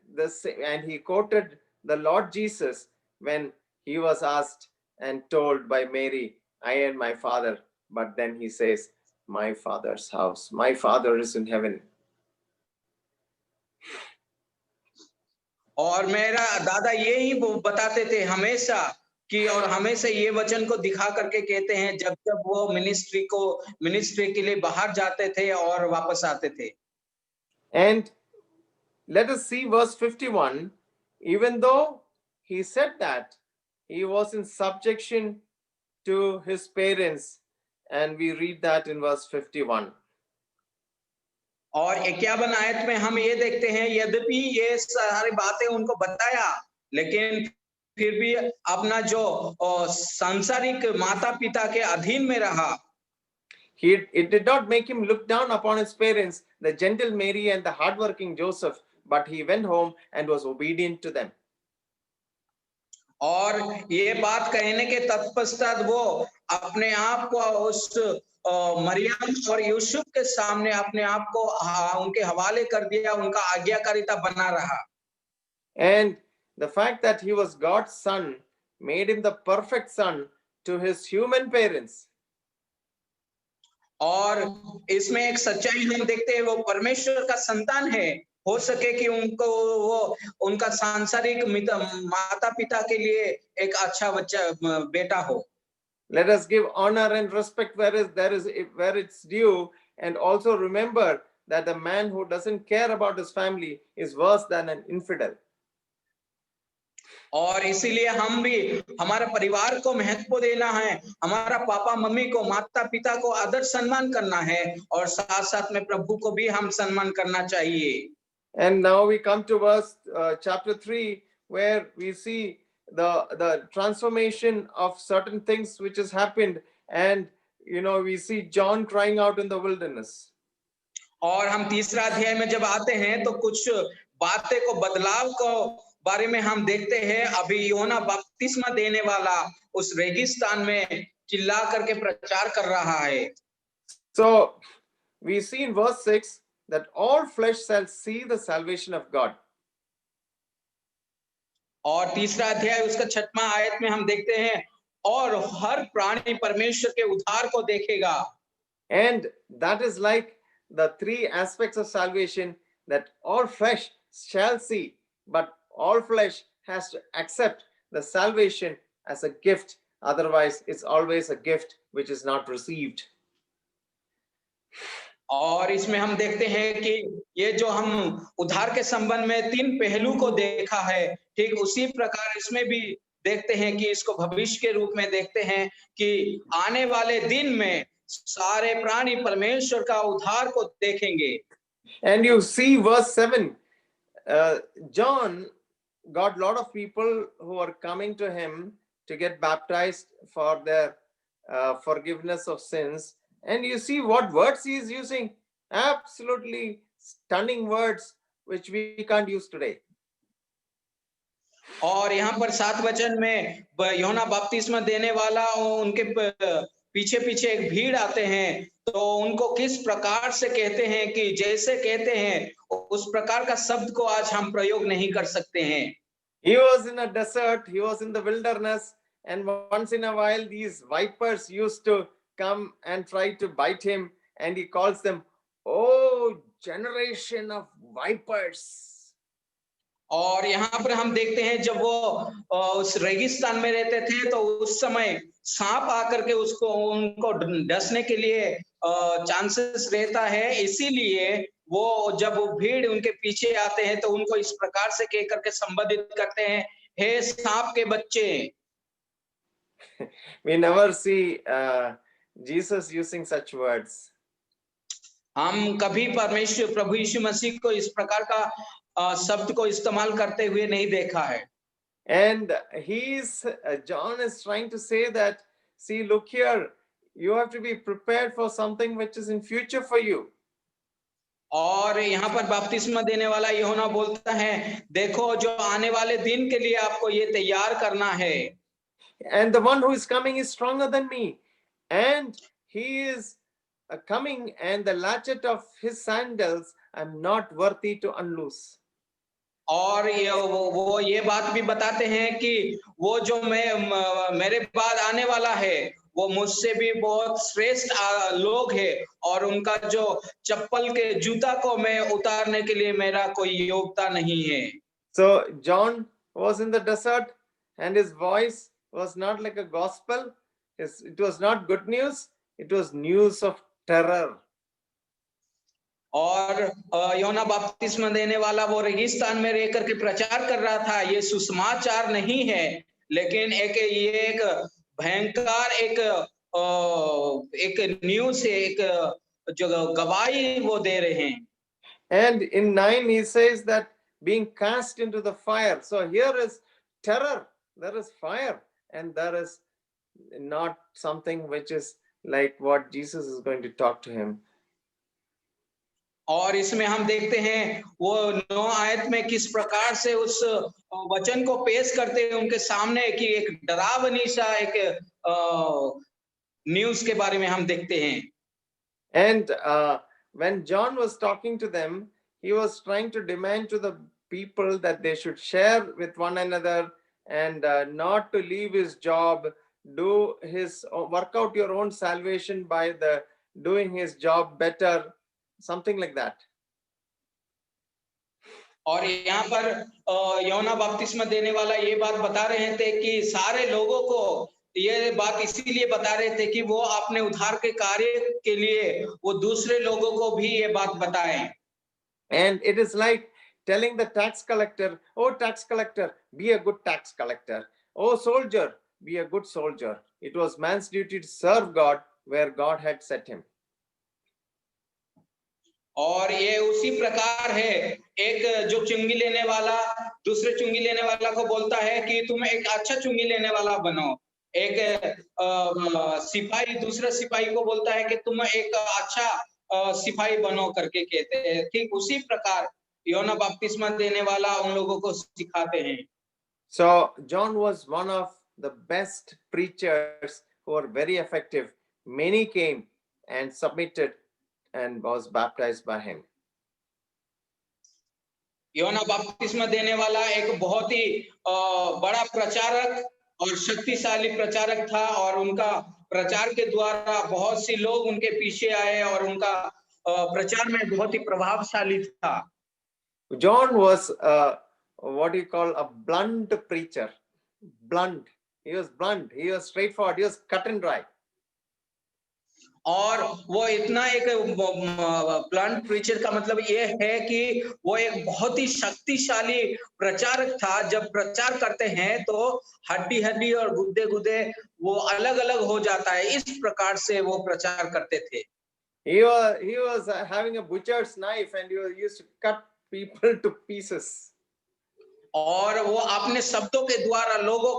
he quoted the Lord Jesus when he was asked and told by Mary, I and my father. But then he says, my father's house, my father is in heaven. और मेरा दादा यही बताते थे हमेशा कि, और हमेशा ये वचन को दिखा करके कहते हैं जब जब वो मिनिस्ट्री के लिए बाहर जाते थे और वापस आते थे। And let us see verse 51. Even though he said that, he was in subjection to his parents, and we read that in verse 51. और 51 आयत में हम ये देखते हैं, यद्यपि ये सारी बातें उनको बताया, लेकिन फिर भी अपना जो सांसारिक माता पिता के अधीन में रहा। It did not make him look down upon his parents, the gentle Mary and the hardworking Joseph, but he went home and was obedient to them. और ये बात कहने के तत्पश्चात वो अपने आप को उस मरियम और यूसुफ के सामने अपने आप को उनके हवाले कर दिया, उनका आज्ञाकारिता बना रहा। And the fact that he was God's son made him the perfect son to his human parents. और इसमें एक सच्चाई हम देखते हैं, वो परमेश्वर का संतान है, हो सके कि उनको वो उनका सांसारिक माता पिता के लिए एक अच्छा बेटा हो। Let us give honor and respect where it's due, and also remember that a man who doesn't care about his family is worse than an infidel. और इसीलिए हम भी हमारे परिवार को महत्व देना है, हमारा पापा मम्मी को, माता पिता को आदर सम्मान करना है, और साथ साथ में प्रभु को भी हम सम्मान करना चाहिए। And now we come to verse chapter 3, where we see the transformation of certain things which has happened, and we see John crying out in the wilderness. और हम तीसरा अध्याय में जब आते हैं तो कुछ बातें को बदलाव को बारे में हम देखते हैं। अभी योना बपतिस्मा देने वाला उस रेगिस्तान में चिल्ला करके प्रचार कर रहा है। So we see in verse 6 that all flesh shall see the salvation of God. और तीसरा अध्याय उसका 6वां आयत में हम देखते हैं, और हर प्राणी परमेश्वर के उद्धार को देखेगा। And that is like the three aspects of salvation that all flesh shall see, but all flesh has to accept the salvation as a gift. Otherwise, it's always a gift which is not received. और इसमें हम देखते हैं कि ये जो हम उद्धार के संबंध में तीन पहलू को देखा है, ठीक उसी प्रकार इसमें भी देखते हैं कि इसको भविष्य के रूप में देखते हैं कि आने वाले दिन में सारे प्राणी परमेश्वर का उद्धार को देखेंगे। And you see verse 7, John got a lot of people who are coming to him to get baptized for their forgiveness of sins. And you see what words he is using. Absolutely stunning words which we can't use today. और यहाँ पर 7 वचन में यूहन्ना बपतिस्मा देने वाला और उनके पीछे पीछे एक भीड़ आते हैं, तो उनको किस प्रकार से कहते हैं कि जैसे कहते हैं उस प्रकार का शब्द को आज हम प्रयोग नहीं कर सकते हैं। He was in a desert, he was in the wilderness, and once in a while these vipers used to come and try to bite him, and he calls them, "Oh, generation of vipers." और यहाँ पर हम देखते हैं जब वो उस रेगिस्तान में रहते थे, तो उस समय सांप आकर के उसको उनको डसने के लिए चांसेस रहता है, इसीलिए वो जब वो भीड़ उनके पीछे आते हैं तो उनको इस प्रकार से कह करके संबोधित करते हैं, हे सांप के बच्चे। We never see Jesus using such words. हम कभी परमेश्वर प्रभु यीशु मसीह को इस प्रकार का शब्द को इस्तेमाल करते हुए नहीं देखा है। And John is trying to say that, see, look here, you have to be prepared for something which is in future for you. और यहाँ पर बपतिस्मा देने वाला यूहन्ना बोलता है, देखो जो आने वाले दिन के लिए आपको ये तैयार करना है। And the one who is coming is stronger than me, and he is coming, and the latchet of his sandals I'm not worthy to unloose. और वो ये बात भी बताते हैं कि वो जो मेरे बाद आने वाला है वो मुझसे भी बहुत श्रेष्ठ लोग है, और उनका जो चप्पल के जूता को मैं उतारने के लिए मेरा कोई योग्यता नहीं है। So John was in the desert, and his voice was not like a gospel. It was not good news. It was news of terror. और यूहन्ना बपतिस्मा देने वाला वो रेगिस्तान में रह करके प्रचार कर रहा था, ये सुसमाचार नहीं है, लेकिन ये एक भयंकर एक न्यूज़ है, एक जो गवाही वो दे रहे हैं। And in 9 he says that being cast into the fire. So here is terror, there is fire, and there is not something which is like what Jesus is going to talk to him. और इसमें हम देखते हैं वो 9 आयत में किस प्रकार से उस वचन को पेश करते हैं उनके सामने कि एक डरावनी सा एक न्यूज़ के बारे में हम देखते हैं। And when John was talking to them, he was trying to demand to the people that they should share with one another and not to leave his job, work out your own salvation by doing his job better, something like that. और यहाँ पर यूहन्ना बपतिस्मा देने वाला ये बात बता रहे थे कि सारे लोगों को ये बात इसीलिए बता रहे थे कि वो अपने उद्धार के कार्य के लिए वो दूसरे लोगों को भी ये बात बताएं। And it is like telling the tax collector, "Oh, tax collector, be a good tax collector. Oh, soldier, be a good soldier." It was man's duty to serve God where God had set him. और ये उसी प्रकार है, एक जो चुंगी लेने वाला दूसरे चुंगी लेने वाला को बोलता है कि तुम एक अच्छा चुंगी लेने वाला बनो, एक सिपाही दूसरे सिपाही को बोलता है कि तुम एक अच्छा सिपाही बनो करके कहते हैं। ठीक उसी प्रकार यूहन्ना बपतिस्मा देने वाला उन लोगों को सिखाते हैं। So John was one of the best preachers who were very effective. Many came and submitted and was baptized by him. यूहन्ना बपतिस्मा देने वाला एक बहुत ही बड़ा प्रचारक और शक्तिशाली प्रचारक था और उनका प्रचार के द्वारा बहुत सी लोग उनके पीछे आए और उनका प्रचार में बहुत ही प्रभावशाली था। John was what you call a blunt preacher. Blunt. He was blunt. He was straightforward. He was cut and dry. और वो इतना एक प्लांट प्रीचर का मतलब ये है कि वो एक बहुत ही शक्तिशाली प्रचारक था। जब प्रचार करते हैं तो हड्डी हड्डी और गुद्दे गुद्दे वो अलग अलग हो जाता है, इस प्रकार से वो प्रचार करते थे। He was having a butcher's knife and he used to cut people to pieces. और वो अपने शब्दों के द्वारा लोगों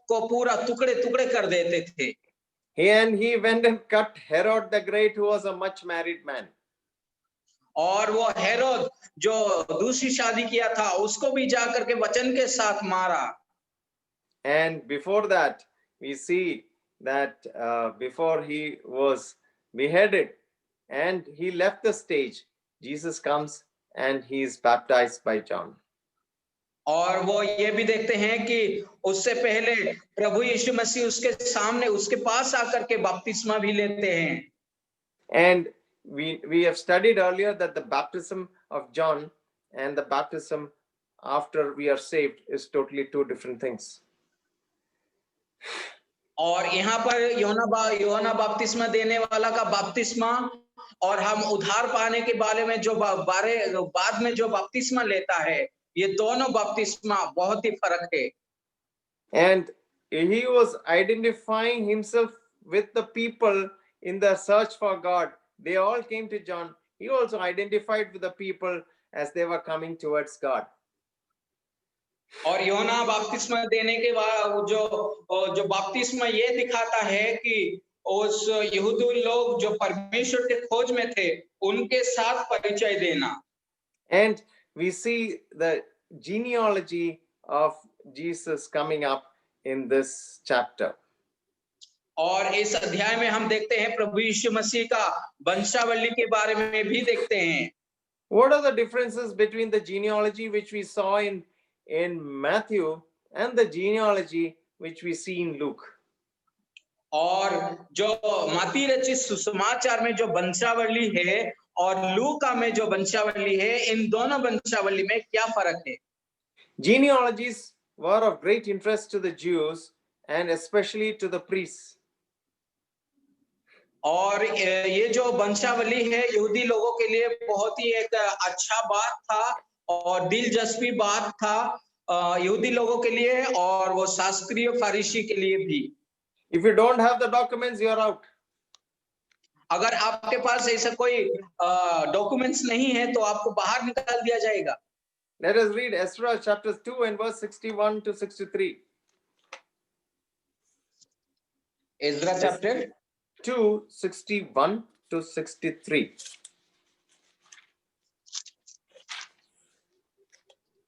को पूरा टुकड़े टुकड़े कर देते थे। And he went and cut Herod the Great, who was a much married man. और वो हेरोद जो दूसरी शादी किया था उसको भी जाकर के वचन के साथ मारा। And before that, we see that before he was beheaded and he left the stage, Jesus comes and he is baptized by John. और वो ये भी देखते हैं कि उससे पहले प्रभु यीशु मसीह उसके सामने उसके पास आकर के बपतिस्मा भी लेते हैं। And we have studied earlier that the baptism of John and the baptism after we are saved is totally two different things. और यहाँ पर योना बपतिस्मा देने वाला का बपतिस्मा और हम उद्धार पाने के बारे में जो बाद में जो बपतिस्मा लेता है, ये दोनों बपतिस्मा बहुत ही फर्क है। And he was identifying himself with the people in the search for God. They all came to John. He also identified with the people as they were coming towards God. और योना बपतिस्मा देने के बाद जो बपतिस्मा ये दिखाता है कि उस यहूदी लोग जो परमेश्वर के खोज में थे उनके साथ परिचय देना। And we see the genealogy of Jesus coming up in this chapter. और इस अध्याय में हम देखते हैं प्रभु यीशु मसीह का वंशावली के बारे में भी देखते हैं। What are the differences between the genealogy which we saw in Matthew and the genealogy which we see in Luke? और जो मत्ती रचित सुसमाचार में जो वंशावली है और लूका में जो वंशावली है, इन दोनों वंशावली में क्या फर्क है? Genealogies were of great interest to the Jews and especially to the priests. और ये जो वंशावली है यहूदी लोगों के लिए बहुत ही एक अच्छा बात था और दिलचस्पी बात था यहूदी लोगों के लिए और वो शास्त्रीय फरीसी के लिए भी। If you don't have the documents, you are out. अगर आपके पास ऐसा कोई डॉक्यूमेंट्स नहीं है तो आपको बाहर निकाल दिया जाएगा। Let us read Ezra chapter 2 and verse 61 to 63. Ezra chapter 2, 61 to 63.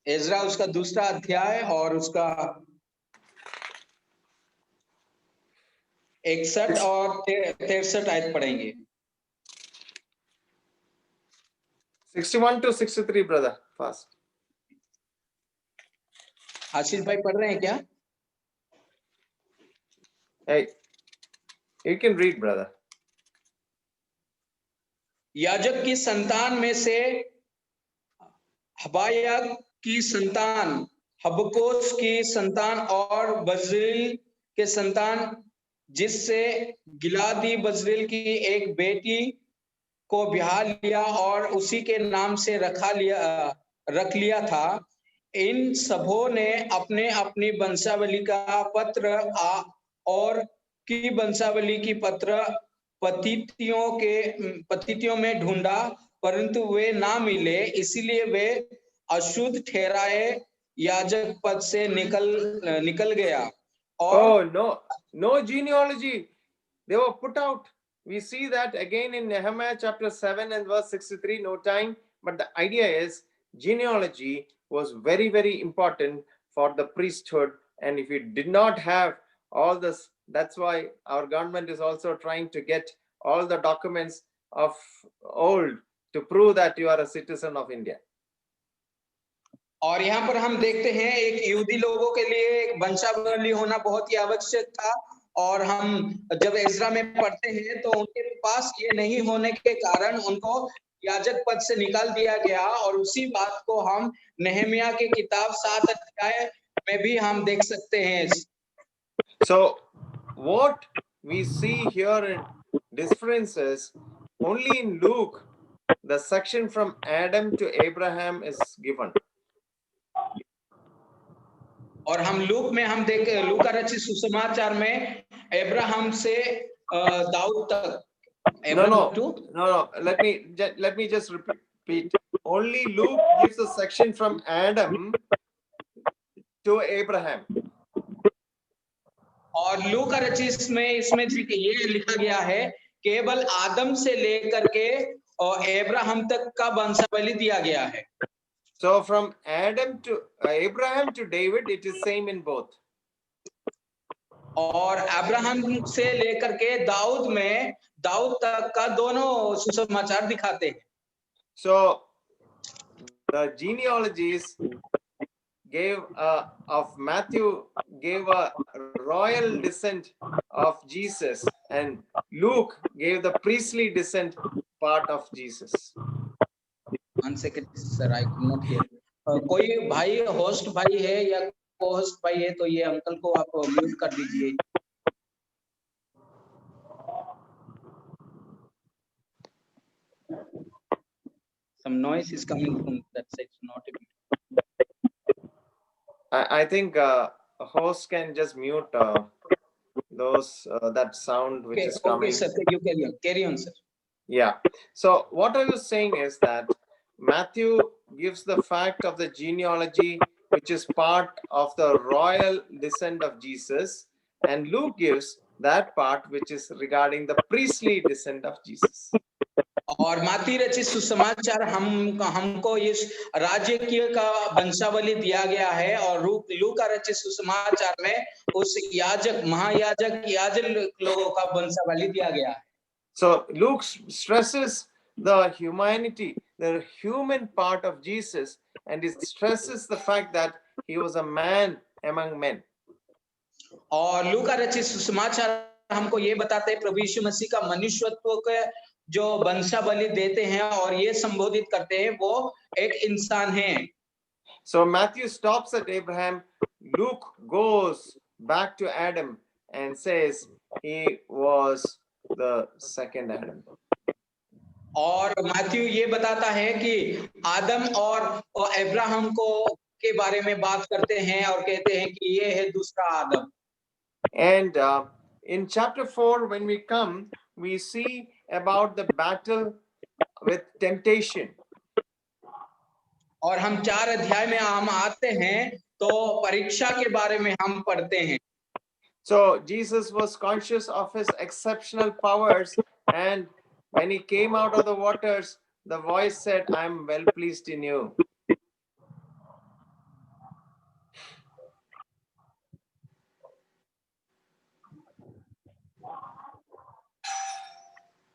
Ezra उसका दूसरा अध्याय और उसका 61 और 63 आयत पढ़ेंगे। 61 to 63, brother, fast. आशीष भाई पढ़ रहे हैं क्या? Hey, you can read, brother. याजक की संतान में से हबाया की संतान, हबकोस की संतान और बजरील के संतान, जिससे गिलादी बजरील की एक बेटी को ब्याह लिया और उसी के नाम से रख लिया था। इन सबों ने अपने अपनी वंशावली का पत्र और की वंशावली की पत्र पतितियों में ढूंढा, परंतु वे ना मिले, इसीलिए वे अशुद्ध ठहराए याजक पद से निकल गया। Oh, no genealogy. They were put out. We see that again in Nehemiah chapter 7 and verse 63, no time. But the idea is genealogy was very, very important for the priesthood. And if you did not have all this, that's why our government is also trying to get all the documents of old to prove that you are a citizen of India. और यहाँ पर हम देखते हैं एक यहूदी लोगों के लिए एक वंशावली होना बहुत ही आवश्यक था। और हम जब इज़रा में पढ़ते हैं तो उनके पास ये नहीं होने के कारण उनको याजक पद से निकाल दिया गया। और उसी बात को हम नहमिया की किताब 7 अध्याय में भी हम देख सकते हैं। So what we see here in differences, only in Luke, the section from Adam to Abraham is given. और हम लूक में हम देख लूका रचित सुसमाचार में अब्राहम से दाऊद तक No. Let me just repeat. Only Luke gives a section from Adam to Abraham. और लूका रचित में इसमें ये लिखा गया है केवल आदम से लेकर के और अब्राहम तक का वंशावली दिया गया है। So from Adam to Abraham to David, it is same in both. और अब्राहम से लेकर के दाऊद तक का दोनों सुसमाचार दिखाते हैं। So the genealogies gave of Matthew gave a royal descent of Jesus, and Luke gave the priestly descent part of Jesus. 1 second sir, I could not hear. कोई भाई होस्ट भाई है या को-होस्ट भाई है तो ये अंकल को आप म्यूट कर दीजिए। Some noise is coming from that side, not I think a host can just mute those that sound which is coming. Okay, sir, you carry on, sir. Yeah. So what I was saying is that Matthew gives the fact of the genealogy, which is part of the royal descent of Jesus, and Luke gives that part which is regarding the priestly descent of Jesus. और माती रचित सुसमाचार हमको इस राज्य का वंशावली दिया गया है और लूका रचित सुसमाचार में उस महायाजक लोगों का वंशावली दिया गया है। So Luke stresses the humanity, the human part of Jesus, and it stresses the fact that he was a man among men. और लूका रचित सुसमाचार हमको ये बताते हैं प्रभु यीशु मसीह का मनुष्यत्व के जो वंशावली देते हैं और ये संबोधित करते हैं वो एक इंसान है। So Matthew stops at Abraham. Luke goes back to Adam and says he was the second Adam. और मैथ्यू ये बताता है कि आदम और अब्राहम को के बारे में बात करते हैं और कहते हैं कि ये है दूसरा आदम। And in chapter 4, when we come, we see about the battle with temptation. और हम 4 अध्याय में हम आते हैं तो परीक्षा के बारे में हम पढ़ते हैं। So Jesus was conscious of his exceptional powers, and when he came out of the waters, the voice said, "I am well pleased in you."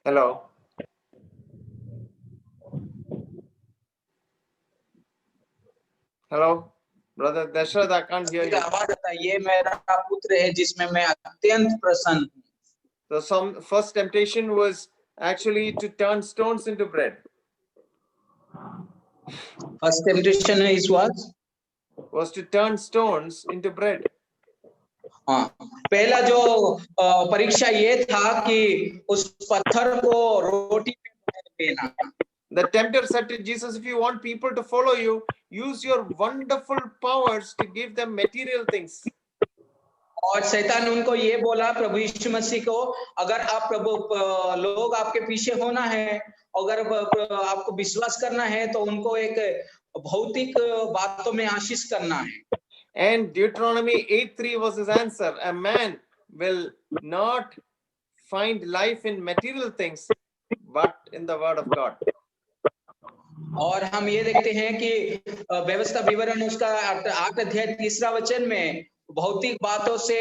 Hello. Hello, brother Dasharth, I can't hear you. आवाज आता है, ये मेरा पुत्र है जिसमें मैं अत्यंत प्रसन्न हूँ। The first temptation was actually to turn stones into bread. First temptation is what? Was to turn stones into bread. हाँ, पहला जो परीक्षा ये था कि उस पत्थर को रोटी में देना। The tempter said to Jesus, if you want people to follow you, use your wonderful powers to give them material things. और शैतान उनको ये बोला प्रभु यीशु मसीह को, अगर आप लोग आपके पीछे होना है, अगर आपको विश्वास करना है तो उनको एक भौतिक बातों में आशीष करना है। And Deuteronomy 8:3 was his answer. A man will not find life in material things, but in the word of God. और हम ये देखते हैं कि व्यवस्था विवरण उसका 8 अध्याय 3 वचन में भौतिक बातों से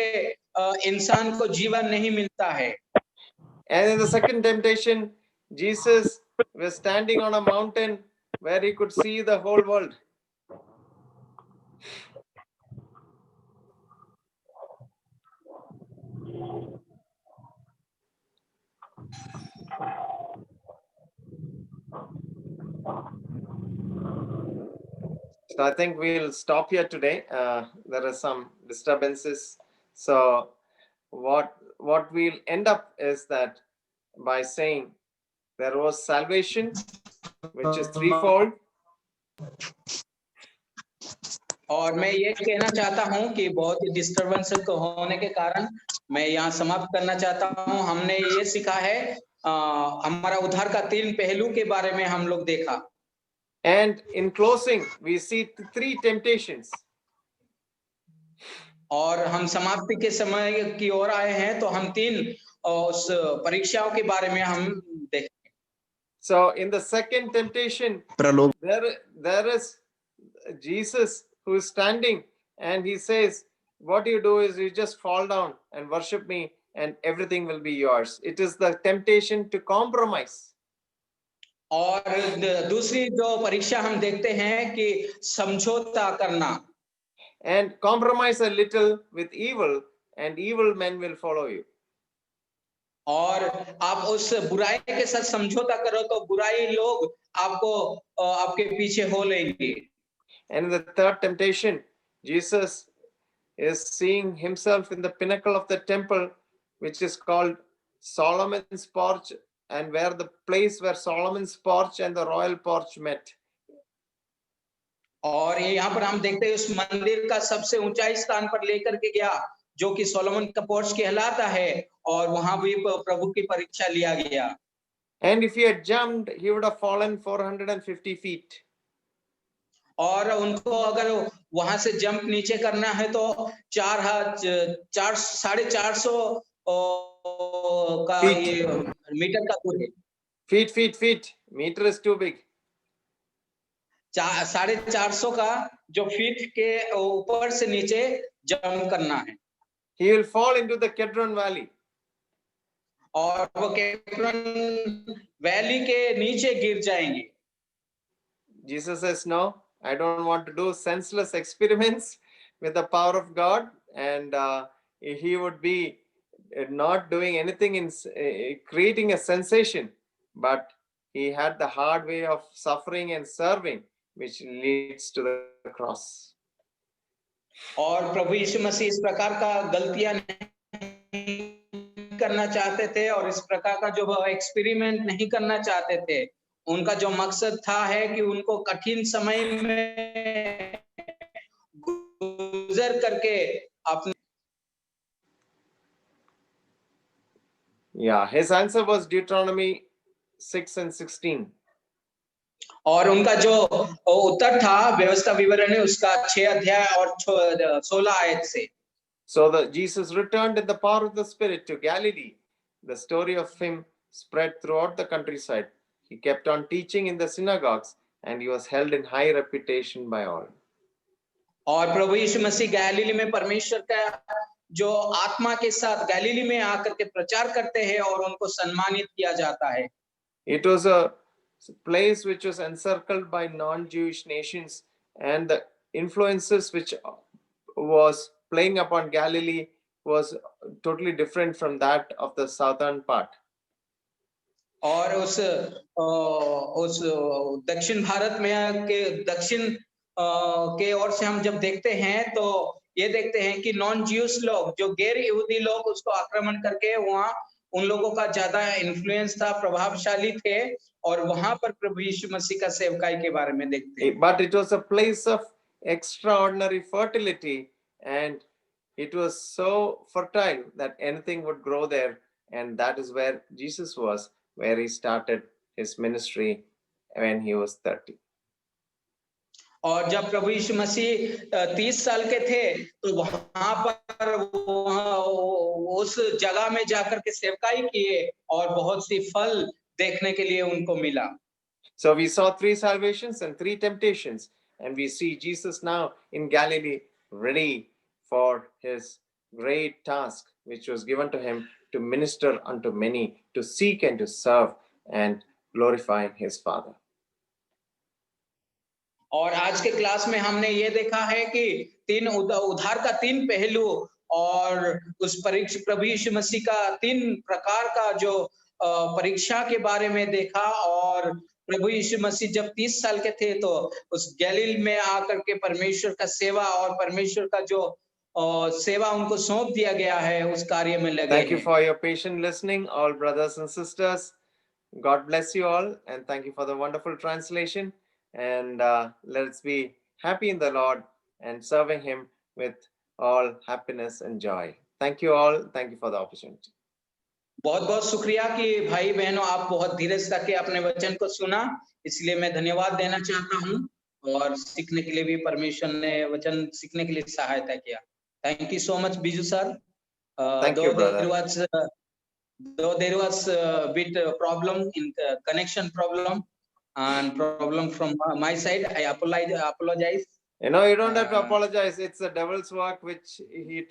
इंसान को जीवन नहीं मिलता है। And in the second temptation, Jesus was standing on a mountain where he could see the whole world. So I think we'll stop here today. There are some disturbances. So what we'll end up is that by saying there was salvation, which is threefold. और मैं ये कहना चाहता हूं कि बहुत ही disturbance होने के कारण मैं यहाँ समाप्त करना चाहता हूं। हमने ये सीखा है, हमारा उद्धार का 3 पहलू के बारे में हम लोग देखा। And in closing, we see 3 temptations. और हम समाप्ति के समय की ओर आए हैं, तो हम 3 उस परीक्षाओं के बारे में हम देखें। So in the second temptation, there is Jesus who is standing, and he says, what you do is you just fall down and worship me and everything will be yours. It is the temptation to compromise. और दूसरी जो परीक्षा हम देखते हैं कि समझौता करना, and compromise a little with evil, and evil men will follow you. और आप उस बुराई के साथ समझौता करो तो बुराई लोग आपको आपके पीछे हो लेंगे। And the third temptation, Jesus is seeing himself in the pinnacle of the temple, which is called Solomon's porch, and where the place where Solomon's porch and the royal porch met. और यहाँ पर हम देखते हैं उस मंदिर का सबसे ऊंचाई स्थान पर लेकर के गया, जो कि सोलोमन का पोर्च कहलाता है, और वहां भी प्रभु की परीक्षा लिया गया। And if he had jumped, he would have fallen 450 feet. और उनको अगर वहां से जंप नीचे करना है तो 450 का ये मीटर का दूर है। Feet. Meter is too big. 450 का जो फीट के ऊपर से नीचे जंप करना है। He will fall into the Kedron Valley. और वो केड्रॉन वैली के नीचे गिर जाएंगे। Jesus says, no, I don't want to do senseless experiments with the power of God. And he would be not doing anything in creating a sensation, but he had the hard way of suffering and serving, which leads to the cross. और प्रभु यीशु मसीह इस प्रकार का गलतियां नहीं करना चाहते थे, और इस प्रकार का जो एक्सपेरिमेंट नहीं करना चाहते थे। उनका जो मकसद था है कि उनको कठिन समय में गुजर करके अपने His answer was Deuteronomy 6 and 16. और उनका जो उत्तर था व्यवस्था विवरण है उसका 6 अध्याय और 16 आयत से। So Jesus returned in the power of the Spirit to Galilee. The story of him spread throughout the countryside. He kept on teaching in the synagogues, and he was held in high reputation by all. और प्रभु यीशु मसीह Galilei में परमेश्वर का जो आत्मा के साथ Galilei में आकर के प्रचार करते हैं और उनको सम्मानित किया जाता है। It was a place which was encircled by non-Jewish nations, and the influences which was playing upon Galilee was totally different from that of the southern part. और उस दक्षिण भारत में के दक्षिण के ओर से हम जब देखते हैं तो ये देखते हैं कि नॉन ज्यूस लोग, जो गैर यहूदी लोग, उसको आक्रमण करके वहाँ उन लोगों का ज्यादा इन्फ्लुएंस था, प्रभावशाली थे, और वहां पर प्रभु यीशु मसीह का सेवकाई के बारे में देखते हैं। But it was a place of extraordinary fertility, and it was so fertile that anything would grow there, and that is where Jesus was, where he started his ministry when he was 30. और जब प्रभु यीशु मसीह 30 साल के थे तो वहां पर उस जगह में जाकर के सेवकाई किए और बहुत सी फल देखने के लिए उनको मिला। So we saw 3 salvations and 3 temptations, and we see Jesus now in Galilee ready for his great task which was given to him to minister unto many, to seek and to serve and glorify his Father. और आज के class में हमने ये देखा है कि उद्धार का 3 पहलू और उस प्रभु यीशु मसीह का 3 प्रकार का जो परीक्षा के बारे में देखा। और प्रभु यीशु मसीह जब 30 साल के थे तो उस गलील में आकर के परमेश्वर का सेवा और परमेश्वर का जो सेवा उनको सौंप दिया गया है, उस कार्य में लगे Thank you हैं। for your patient listening, all brothers and sisters. God bless you all, and thank you for the wonderful translation. And let's be happy in the Lord and serving Him with all happiness and joy. Thank you all. Thank you for the opportunity. बहुत बहुत शुक्रिया कि भाई बहनों आप बहुत धीरज रख के अपने वचन को सुना, इसलिए मैं धन्यवाद देना चाहता हूं। और सीखने के लिए भी परमेश्वर ने वचन सीखने के लिए सहायता किया। Thank you so much Biju sir. Thank you, brother. though there was a bit problem in connection problem and problem from my side, I apologize. You know, you don't have to apologize. It's the devil's work which he